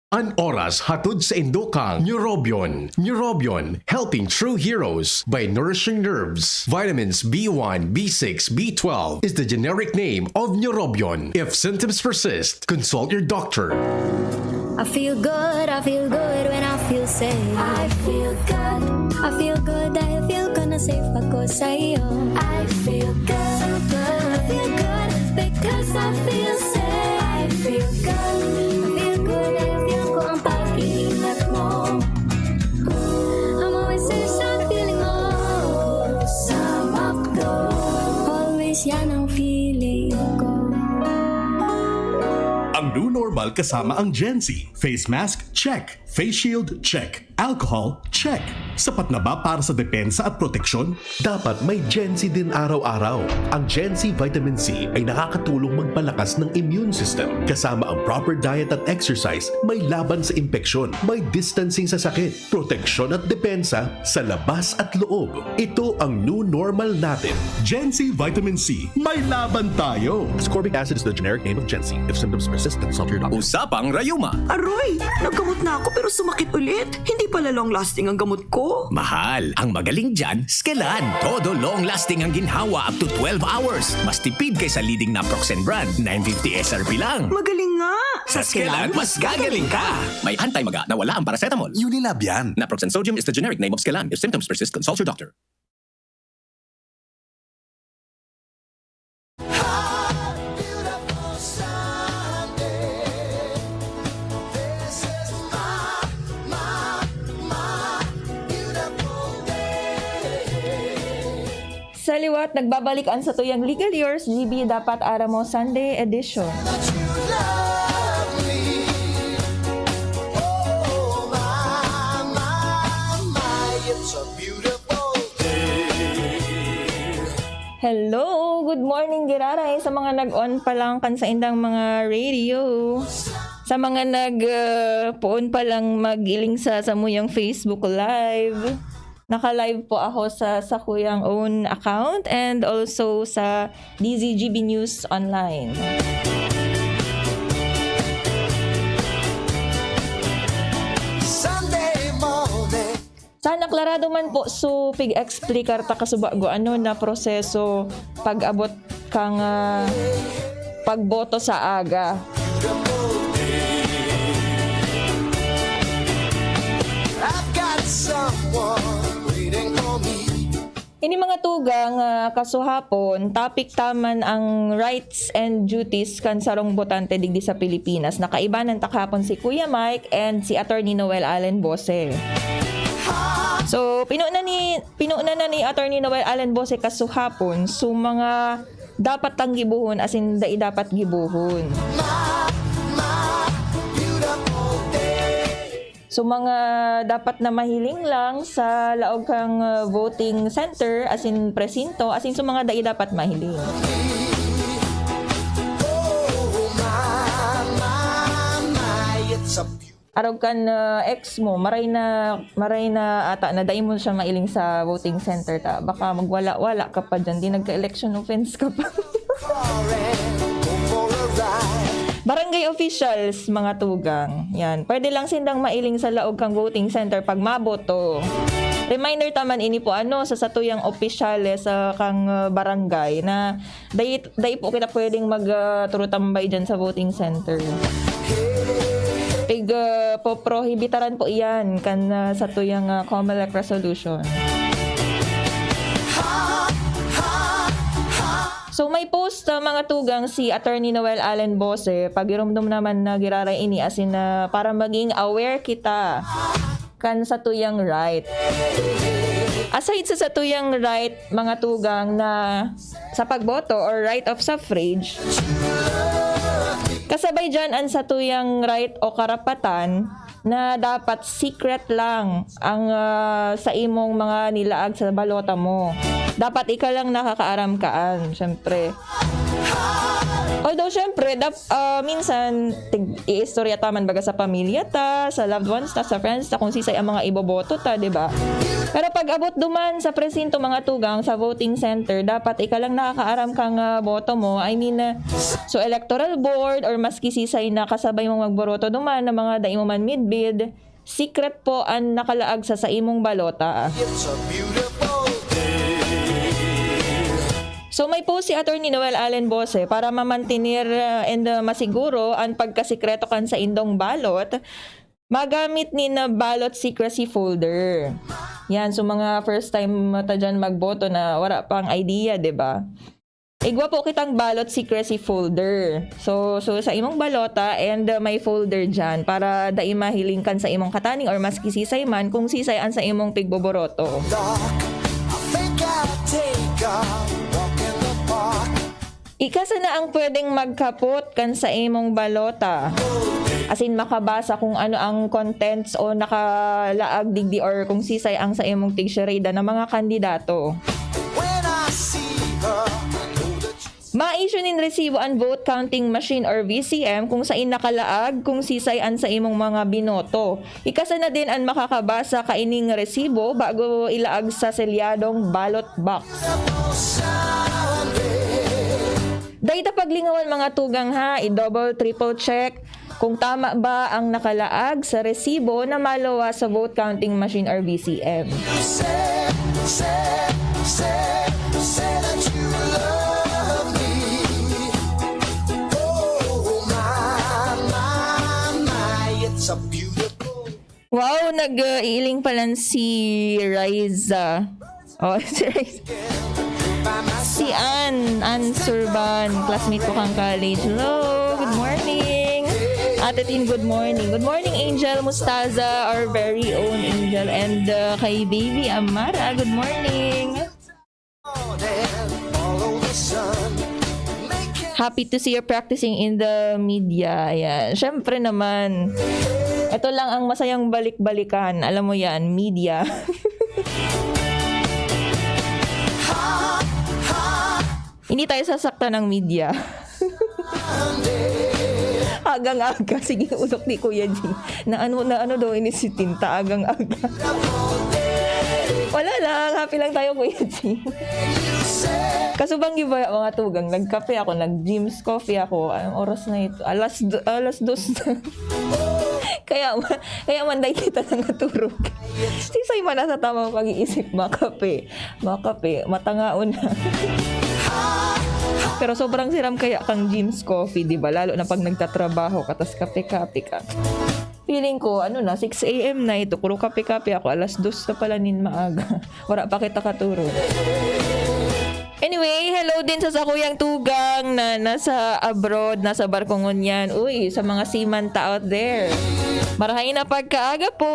An oras hatod sa Indokang Neurobion. Neurobion, helping true heroes by nourishing nerves. Vitamins B1, B6, B12 is the generic name of Neurobion. If symptoms persist, consult your doctor. I feel good when I feel safe. I feel good dahil ko na safe ako sa'yo. I feel good because I feel safe. I feel good dahil feel ko ang pag-iingat mo. I'm always safe sa feeling mo. Sa McDo, always yan ang feeling ko. personal kasama ang Gen-Z. Face mask? Check. Face shield? Check. Alcohol? Check. Sapat na ba para sa depensa at proteksyon? Dapat may Gen-Z din araw-araw. Ang Gen-Z Vitamin C ay nakakatulong magpalakas ng immune system. Kasama ang proper diet at exercise, may laban sa impeksyon, may distancing sa sakit, proteksyon at depensa sa labas at loob. Ito ang new normal natin. Gen-Z Vitamin C. May laban tayo! Ascorbic acid is the generic name of Gen-Z. If symptoms persist, consult your doctor. Usapang Rayuma. Aroy, naggamot na ako pero sumakit ulit. Hindi pala long lasting ang gamot ko. Mahal. Ang magaling dyan, Skelan. Todo long-lasting ang ginhawa up to 12 hours. Mas tipid kaysa leading Naproxen brand. 950 SRP lang. Magaling nga. Sa Skelan, mas gagaling ka. May anti-maga na wala ang paracetamol. Unilab yan. Naproxen sodium is the generic name of Skelan. If symptoms persist, consult your doctor. Beautiful Sunday. This is my beautiful day. Sa liwat, nagbabalik ang sa tuyang Legal Yours GB Dapat Aramo Sunday Edition. That you love me. Oh, my, it's a beautiful day. Hello! Good morning, Giraray! Sa mga nag-on pa lang kan sa indang mga radio. Sa mga nag-puon pa lang mag-iling sa samuyang Facebook Live. Naka-live po ako sa kuyang own account and also sa DZGB News Online. Sunday morning. Sana klarado man po so pig-explicar ta kasubago ano na proseso pag-abot kang pagboto sa aga. I've got someone waiting for me. Ini mga tugang kasuhapon, topic taman ang rights and duties kan sarong botante digdi sa Pilipinas. Nakaibanan takapon si Kuya Mike and si Attorney Noel Allen Bose. So, pinuna na ni Attorney Noel Allen Bose kasuhapon so mga dapat tang gibuhon as in dapat gibuhon. So mga dapat na mahiling lang sa laog kang voting center as in presinto as in so mga dapat mahiling. Arog kan ex mo maray na ata na dai mo siya mailing sa voting center ta baka magwala-wala ka pa diyan di nagka-election offense ka pa. Barangay officials, mga tugang. Yan. Pwede lang sindang mailing sa laog kang voting center pag maboto. Reminder taman ini po sa satuyang opisyales sa kang barangay na dai po kita pwedeng magturutambay dyan sa voting center. Po prohibitaran po iyan kan satuyang COMELEC resolution. So may post mga tugang si Attorney Noel Allen Bose pagirumdum naman na giraray ini as in para maging aware kita kan sa tuyang right. Aside sa tuyang right mga tugang na sa pagboto or right of suffrage, kasabay dyan ang sa tuyang right o karapatan na dapat secret lang ang sa imong mga nilaag sa balota mo. Dapat ikaw lang nakakaaram-kaan, syempre. Although, syempre, minsan, i-istorya taman baga sa pamilya ta, sa loved ones ta, sa friends ta, kung sisay ang mga iboboto ta, diba? Pero pag abot duman sa presinto mga tugang sa voting center, dapat ikaw lang nakakaaram kang boto mo. I mean, so electoral board or maski sisay na kasabay mong magboroto duman na mga daimo man midbid, secret po ang nakalaag sa imong balota. It's a beautiful day. So may po si Attorney Noel Allen Bose para mamantinir and masiguro ang pagkasikreto kan sa indong balot, magamit ni na ballot secrecy folder. Yan, so mga first time ta dyan magboto na wala pang idea, diba? Igwa po kitang ballot secrecy folder. So sa imong balota and may folder dyan para dai mahiling kan sa imong kataning or maski sisay man kung sisay an sa imong pigboboroto. Ikasa na ang pwedeng magkapot kan sa imong balota. As in makabasa kung ano ang contents o nakalaag digdi or kung sisay ang sa imong tigsyarida ng mga kandidato. When I see her, I know that she's Ma-issue nin resibo ang vote counting machine or VCM kung sain nakalaag kung sisayan sa imong mga binoto. Ikasa na din ang makakabasa kaining resibo bago ilaag sa selyadong ballot box. Dahita paglingawan mga tugang ha, i-double triple check kung tama ba ang nakalaag sa resibo na malawa sa vote counting machine or VCM. say that you love me. Oh, my, it's a beautiful. Wow, nag-iiling pala si Riza. Oh, si Riza. Si Ann Surban, classmate ko kang college. Hello, good morning. Ate Tin, good morning. Good morning, Angel Mustaza, our very own Angel. And kay Baby Amara, good morning. Happy to see you practicing in the media. Ayan. Syempre naman, ito lang ang masayang balik-balikan. Alam mo yan, media. Hindi tayo sasaktan ng media. Agang-aga. Sige, ulok ni Kuya G. Na ano daw ini si Tinta. Agang-aga. Wala lang. Happy lang tayo, Kuya G. Kasubang iba mga tugang. Nagkape ako. Nag-Jim's coffee ako. Anong oras na ito? Alas dos na. Kaya manday kita na naturog. Sisay man nasa tamang pag-iisip. Makape. Matangaon na. Pero sobrang siram kaya kang Jim's coffee, di ba? Lalo na pag nagtatrabaho ka, tas kape-kape ka. Feeling ko, 6 a.m. na ito. Kuro kape-kape ako. Alas 2 na pala nin maaga. Wala pa kita katuro. Anyway, hello din sa sakuyang tugang na nasa abroad, nasa barkongon yan. Uy, sa mga simanta out there. Marahay na pagkaaga po.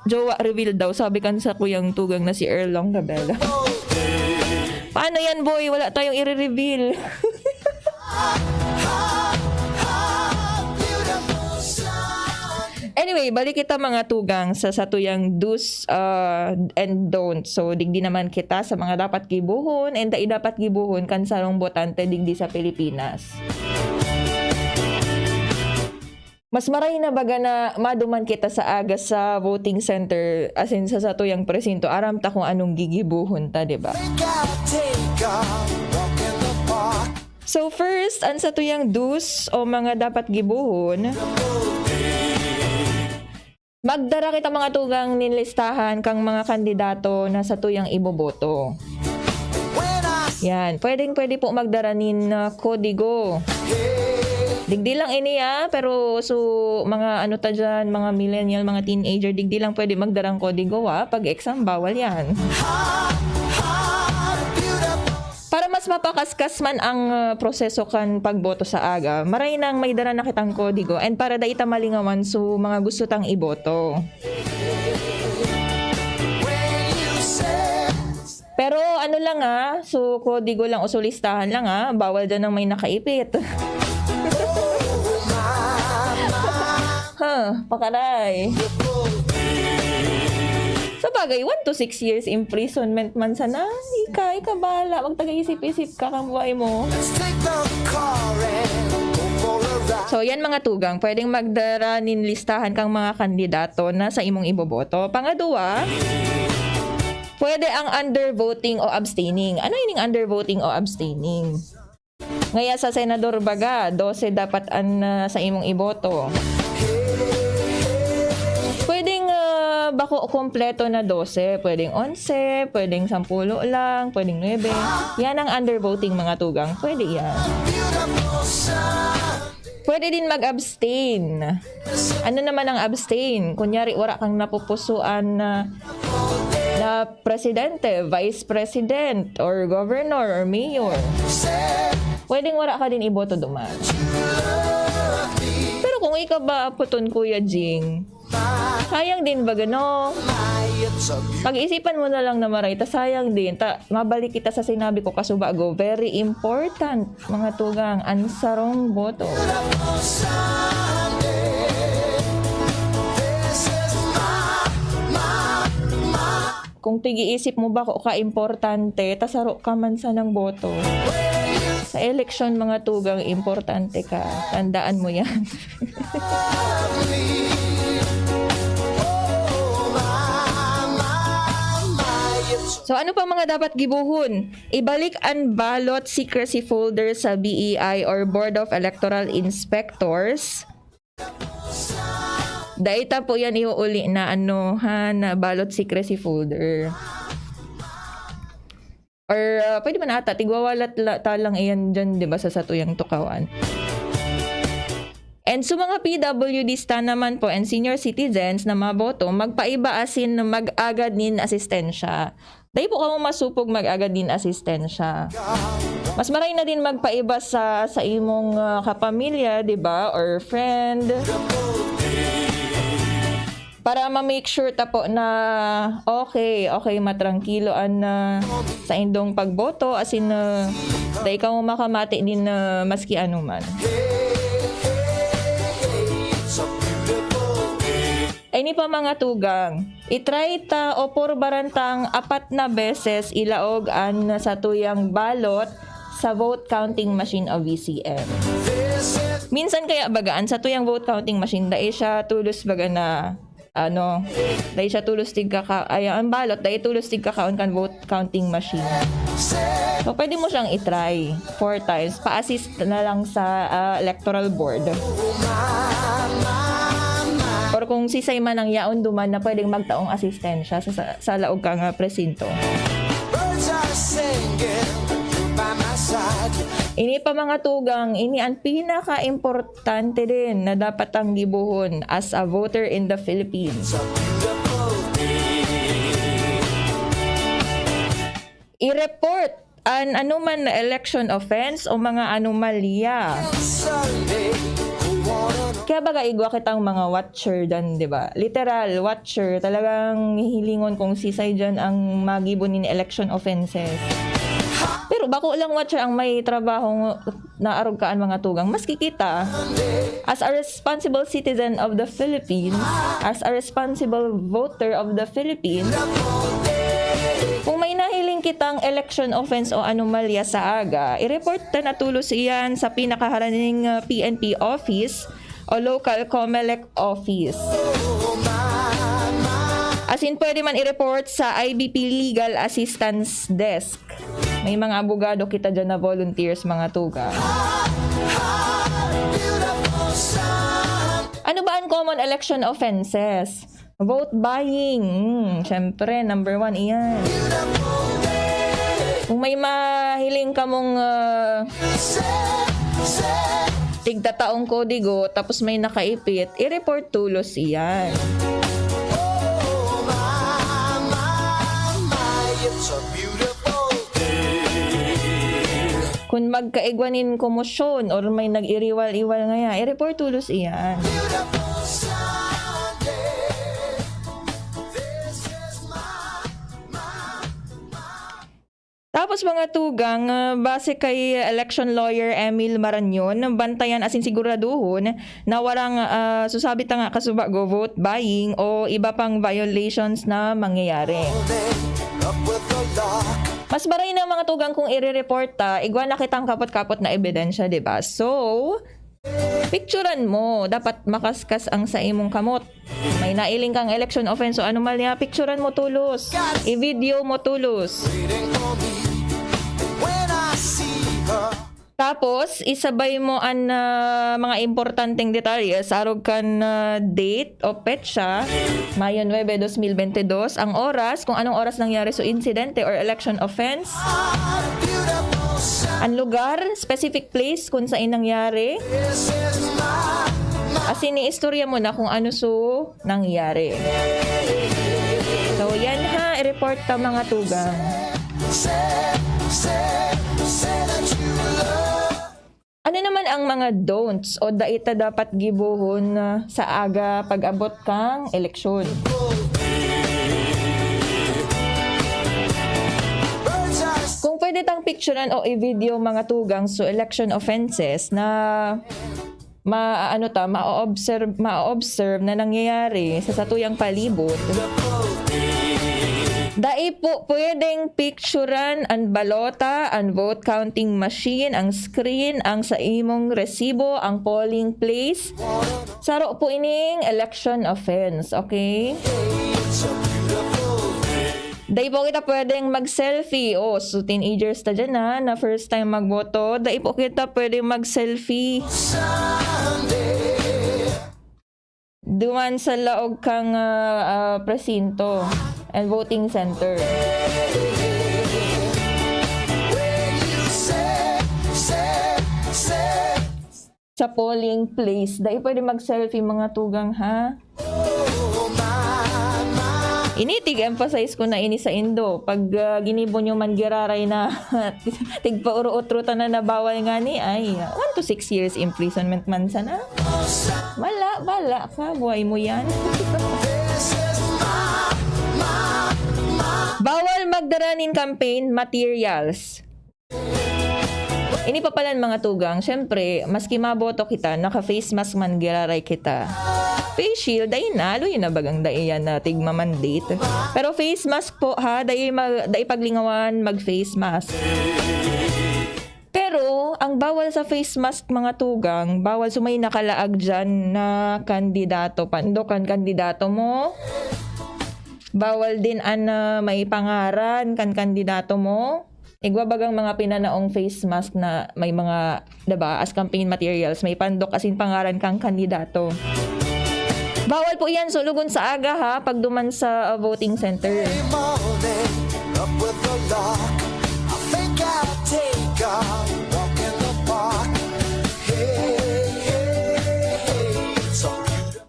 Jowa reveal daw. Sabi kan sa kuyang tugang na si Erlong Gabela. Paano yan, boy? Wala tayong i-reveal. Anyway, balik kita mga tugang sa satuyang do's and don'ts. So, digdi naman kita sa mga dapat gibuhon and dapat gibuhon kan sarong botante digdi sa Pilipinas. Mas maray na baga na maduman kita sa aga sa voting center as in sa satuyang presinto. Aram ta kung anong gigibuhon ta, diba? So first, ang satuyang do's o mga dapat gibuhon, magdara kita mga tugang nilistahan kang mga kandidato na satuyang iboboto. Yan, pwede po magdara nin kodigo. Digdi lang ini pero so mga ano ta dyan, mga millennial, mga teenager, digdi lang pwede magdarang kodigo pag exam bawal yan. Para mas mapakaskas man ang proseso kan pagboto sa aga, maray nang may dara na kitang kodigo and para da ita malingawan so mga gusto tang iboto. Pero ano lang so kodigo lang o so listahan lang bawal dyan ng may nakaipit. Pakaray. Sa bagay, 1 to 6 years imprisonment man sana. Ika bala. Wag taga-isip-isip ka kang buhay mo. So, yan mga tugang. Pwedeng magdara nin listahan kang mga kandidato na sa imong iboboto. Pangadua, pwede ang undervoting o abstaining. Ano yung undervoting o abstaining? Ngaya sa senador baga, 12 dapat sa imong iboto. Pwedeng bako kompleto na 12, pwedeng 11, pwedeng 10 lang, pwedeng 9. Yan ang undervoting mga tugang. Pwede yan. Pwede din mag-abstain. Ano naman ang abstain? Kunyari, wala kang napupusuan na presidente, vice president, or governor, or mayor. Pwedeng wala ka din iboto duman. Pero kung ikaw ba puton Kuya Jing, sayang din ba gano? Pag-isipan mo na lang na maray, sayang din. Mabalik kita sa sinabi ko kasubago, very important mga tugang, ansarong boto. kung tigi-isip mo ba ko ka-importante, tasaro ka man sa ng boto. Sa election, mga tugang, importante ka. Tandaan mo yan. So ano pa mga dapat gibuhon? Ibalik ang ballot secrecy folder sa BEI or Board of Electoral Inspectors. Daita po yan iuuli na na ballot secrecy folder. Or pwede man ata, tigwawalat talang iyan dyan, di ba, sa satuyang tukawan. And sa mga PWDs naman po and senior citizens na maboto, magpaiba asin na mag-agad nin asistensya. Dahil po kamo masupog mag-agad din asistensya. Mas maray na din magpaiba sa imong kapamilya, di ba? Or friend. Para ma-make sure tapo na okay, matrangkiloan na sa indong pagboto. As in, dahil ka mo makamati din na maski anuman. Ay ni pa mga tugang, itry ta o porbarantang 4 na beses ilaog an sa tuyang balot sa vote counting machine o VCM. Minsan kaya bagaan sa tuyang vote counting machine, dahil siya tulos baga na dahil siya tulos tig ang balot, dahil tulos tig kakaon kan vote counting machine. So pwede mo siyang itry 4 times, pa-assist na lang sa electoral board. Or kung sisay man ang yaon duman na pwedeng magtaong asistensya sa laog ka nga presinto. Ini pa mga tugang, ini ang pinaka-importante din na dapat ang gibuhon as a voter in the Philippines. I-report an anuman na election offense o mga anomalya. Kaya baga igwa kitang mga watcher dan, di ba? Literal watcher, talagang hilingon kung sisay dyan ang magibon ni election offenses. Pero bako lang watcher ang may trabaho na arugkaan mga tugang, mas kikita. As a responsible citizen of the Philippines, as a responsible voter of the Philippines, kung may nahiling kitang election offense o anomalya sa aga, i-report na tulos iyan sa pinakaharaning PNP office o local COMELEC office. As in, pwede man i-report sa IBP Legal Assistance Desk. May mga abogado kita dyan na volunteers, mga tuga. Ano ba ang common election offenses? Vote buying. Syempre, number 1 iyan. Kung may mahiling ka mong tigtataong kodigo, tapos may nakaipit, i-report tulos iyan. Kung magkaigwanin komosyon or may nag-iriwal-iwal ngaya, i-report tulos iyan. Tapos mga tugang, base kay election lawyer Emil Maranyon, bantayan asin siguraduhon na warang susabit nga kasubago vote buying o iba pang violations na mangyayari. Mas baray na mga tugang kung i-report igwa na kitang kapot-kapot na ebidensya, diba? So, picturean mo. Dapat makaskas ang sa imong kamot. May nailing kang election offense o anomalya, picturean mo tulos. I-video mo tulos. Tapos, isabay mo ang mga importanteng detalye sa arog kan date o petsa, Mayo 9, 2022, ang oras, kung anong oras nangyari sa insidente or election offense, ang lugar, specific place kung saan nangyari, asin i-istorya mo na kung ano so nangyari. So, yan ha, i-report ka mga tugang. Ano naman ang mga don'ts o daita dapat gibuhon sa aga pag-abot kang eleksyon? Kung pwede tang picturean o i-video mga tugang so election offenses na ma-observe na nangyayari sa satuyang palibot. Dai po pwedeng picturean ang balota, ang vote counting machine, ang screen, ang sa imong resibo, ang polling place. Saro po ining election offense, okay? Dai po kita pwedeng mag-selfie. Oh, so teenagers ta dyan na first time magboto. Dai po kita pwedeng mag-selfie. Duman sa laog kang presinto and voting center. Sa polling place, dahil pwede mag-selfie mga tugang, ha? Tig-emphasize ko na ini sa Indo. Pag ginibo nyo man giraray na tigpa-uro-utrutan na bawal nga ni, ay 1 to 6 years imprisonment man sana. Bala ka, buhay mo yan. Bawal magdaranin campaign materials. Ini pa pala mga tugang, syempre, maski maboto kita, naka-face mask man giraray kita. Face shield, dahil nalo yun na bagang dahil na tigma mandate. Pero face mask po ha, dahil paglingawan mag-face mask. Pero, ang bawal sa face mask mga tugang, bawal sumay nakalaag dyan na kandidato, pandokan kandidato mo. Bawal din may pangaran kan kandidato mo. Igwabagang mga pinanaong face mask na may mga, diba, as campaign materials, may pandok asin pangaran kang kandidato. Bawal po yan, sulugon sa aga ha, pag duman sa voting center.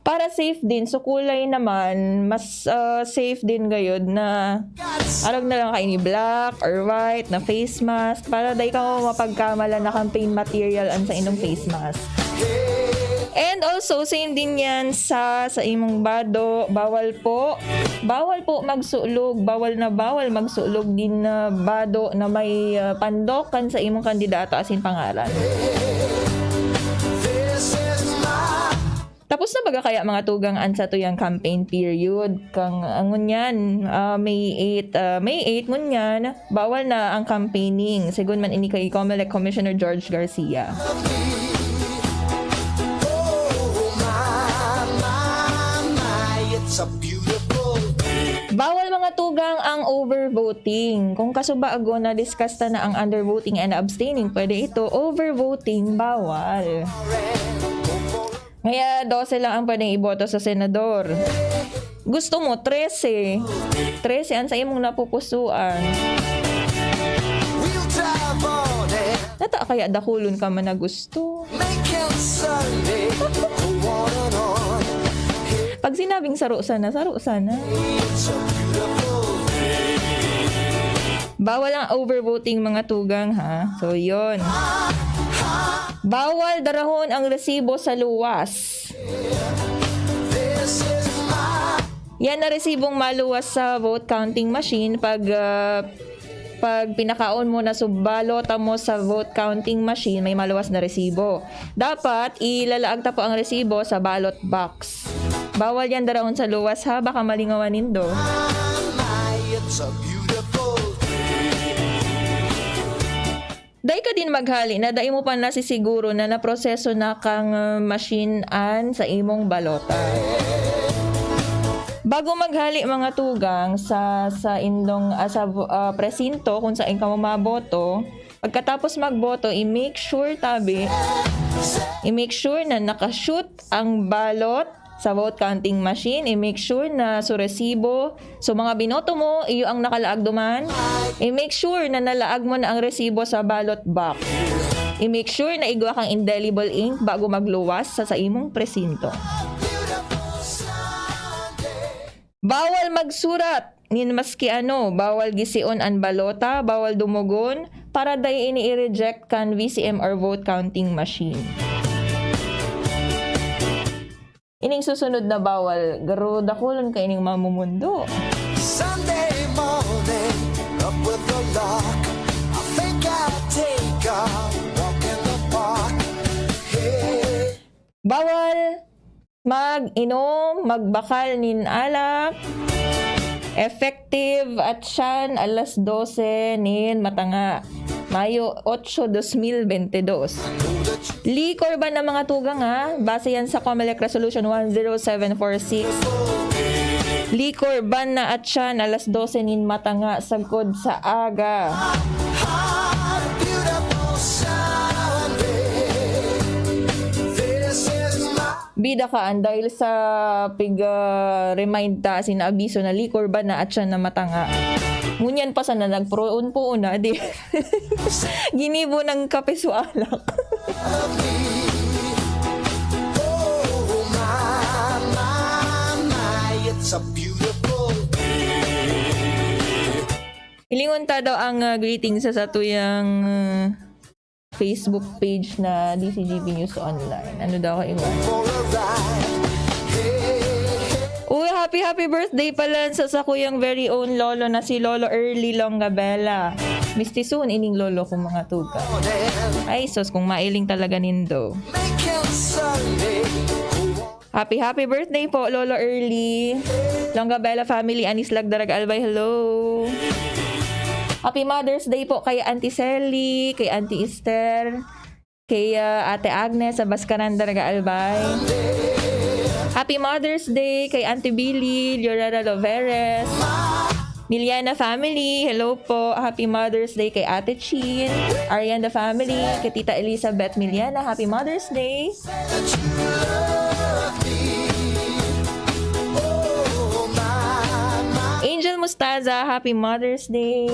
Para safe din, so kulay naman, mas safe din gayod na arag na lang kayo ni black or white na face mask para dahi ka mapagkamala na campaign material an sa inong face mask. And also, same din yan sa imong bado, bawal po magsulog, bawal magsulog din na bado na may pandokan sa imong kandidato asin pangalan. Tapos na baga kaya mga tugang ansa to yung campaign period kang angon yan May 8 ngunyan bawal na ang campaigning sigun man ini kay COMELEC Commissioner George Garcia. Bawal mga tugang ang overvoting. Kung kasubaago na discuss na ang undervoting and abstaining, pwede ito. Overvoting, bawal. Kaya 12 lang ang pwedeng iboto sa senador. Gusto mo 13. 13 ang sa imong napupusuan. Nata kaya dakulon ka man na gusto. Pag sinabing saro sana. Bawal ang overvoting mga tugang ha. So yon. Bawal darahon ang resibo sa luwas. Yan na resibong maluwas sa vote counting machine pag pinakaon mo na subalota mo sa vote counting machine, may maluwas na resibo. Dapat ilalaag ta po ang resibo sa ballot box. Bawal yan darahon sa luwas ha, baka malingawanin do. Dahil ka din maghali na dahil mo pa nasisiguro na naproseso na kang machine sa imong balota. Bago maghali mga tugang sa indong presinto kung saan ka maboto, pagkatapos magboto, i-make sure na nakashoot ang balot sa vote counting machine, i-make sure na sa resibo, so mga binoto mo, iyo ang nakalaag duman, i-make sure na nalaag mo na ang resibo sa ballot box. I-make sure na igwa kang indelible ink bago magluwas sa imong presinto. Bawal magsurat, maski bawal gisiun ang balota, bawal dumugon, para dahi ini i-reject kan VCM or vote counting machine. Ining susunod na bawal, garo dakulon ka ining mamumundo. Sunday morning, up with the lark, I think I'll take a walk in the park. Hey. Bawal mag-inom, magbakal nin alak, Effective at siyan alas 12 nin matanga. Mayo 8, 2022. Likor ban ng mga tugang ha? Base yan sa COMELEC Resolution 10746. Likor ban na at siyan alas 12 nin matanga sagkod sa aga. Bida ka dahil sa remind ta sinaabiso na likor ba na at siya na matanga. Ngunyan pa sana nagproon po una di. Ginibo ng kape su alak. Ilingon ta daw ang greetings sa tuyang Facebook page na DCGB News Online. Ano daw kaiwan? Uy, happy birthday pala sa kuyang very own lolo na si Lolo Early Longabella. Misty soon ining lolo kong mga tuga. Ay, sos kung mailing talaga nindo. Happy birthday po, Lolo Early. Longabella family, Anis Lagdarag Albay, hello. Happy Mother's Day po kay Auntie Selly, kay Auntie Esther, kay Ate Agnes sa Baskaran Daraga Albay. Happy Mother's Day kay Auntie Billy, Llorera Loveres, Miliana family, hello po. Happy Mother's Day kay Ate Chin, Arianda family, kay Tita Elizabeth Miliana, Happy Mother's Day. Angel Mustaza, Happy Mother's Day.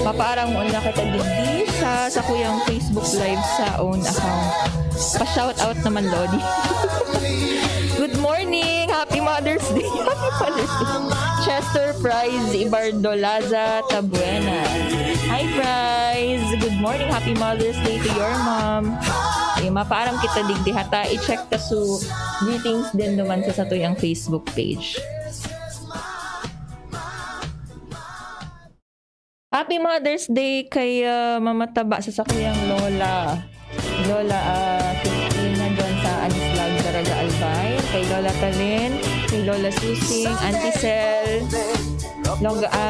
Mapaarang mo na kita digdi sa kuyang Facebook Live sa own account. Pa-shoutout naman, Lodi. Good morning! Happy Mother's Day! Happy Mother's Day! Chester Prize Ibardolaza Tabuena. Hi, Prize! Good morning! Happy Mother's Day to your mom. Mapaarang kita digdi hata. I-check ta su greetings din naman sa tuyang Facebook page. Happy Mother's Day kay Mama Taba sa sakuyang Lola. Lola Christina John sa Anislag Daraga Albay. Kay Lola Talin. Kay Lola Susing. Auntie Cel.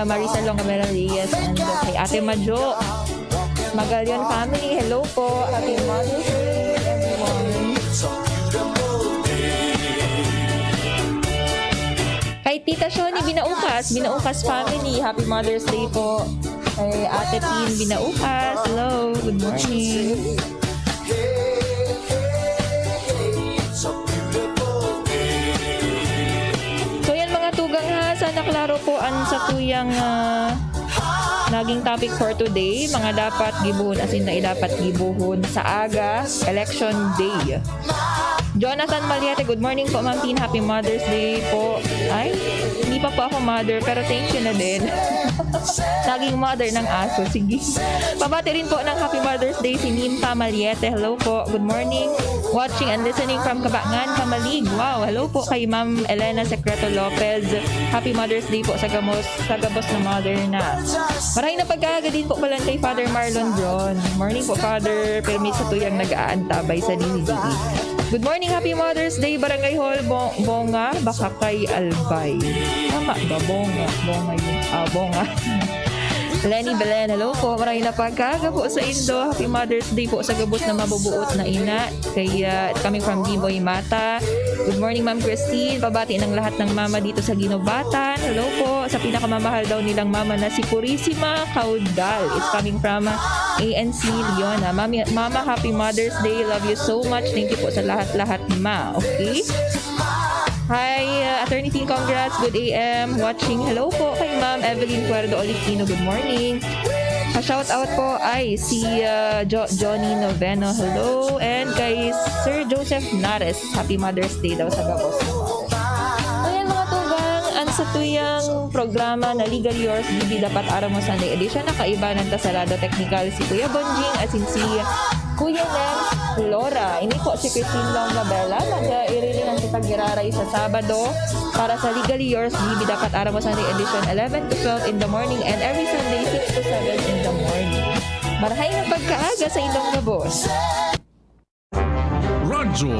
Marisa Longabella Reyes. And kay Ate Majo. Magalion family. Hello po. Happy Mother's Day everyone. Kay Tita Shoni Binaukas family. Happy Mother's Day po. Kay Ate Tin Binaukas. Hello. Good morning. So yan mga tugang ha. Sana klaro po ang sa tuyang naging topic for today. Mga dapat gibuhon as in na dapat gibuhon sa aga. Election Day. Jonathan Maliate, good morning po Ma'am Tin. Happy Mother's Day po. Ay, hindi pa po ako mother pero thank you na din. Naging mother ng aso. Sige. Pabati rin po ng Happy Mother's Day si Nimpa Maliete. Hello po. Good morning. Watching and listening from Kabangan, Kamalig. Wow. Hello po kay Ma'am Elena Secreto Lopez. Happy Mother's Day po sa gabos na mother na. Maraming na pagkaga din po pala kay Father Marlon John. Morning po Father. Permit sa tuyang nag-aantabay sa DCGB. Good morning, Happy Mother's Day, Barangay Hall, Bonga, baka kay Albay. Tama ba? Bonga yun. Bonga. Lenny Belen, hello po. Maraming na pagkaga po sa Indo. Happy Mother's Day po sa gabos na mabubuot na ina. Kaya coming from D-Boy Mata. Good morning, Ma'am Christine. Pabati ng lahat ng mama dito sa Ginobatan. Hello po. Sa pinakamamahal daw nilang mama na si Purisima Caudal. It's coming from ANC Leona. Mama, Happy Mother's Day. Love you so much. Thank you po sa lahat-lahat, ma. Okay? Hi, Attorney Tin, congrats. Good AM. Watching. Hello po kay Ma'am Evelyn Cuerdo Olicino. Good morning. Shout out po ay si Johnny Noveno. Hello. And kay Sir Joseph Nares. Happy Mother's Day daw sa Gabos. Ayan mga tugang, ang sa tuyang programa na Legal Yours DB dapat araw mo Sunday edition. Nakaiba ng Tasalado Technical si Kuya Bonjing at si Kuya Nels Flora. Ini po si Christine Longabella. Nag-irilingan kita giraray sa Sabado para sa Legally Yours GB dapat araw mo Sunday edition 11 to 12 in the morning and every Sunday 6 to 7 in the morning. Marahay na pagkaaga sa inyong gabos. Radyo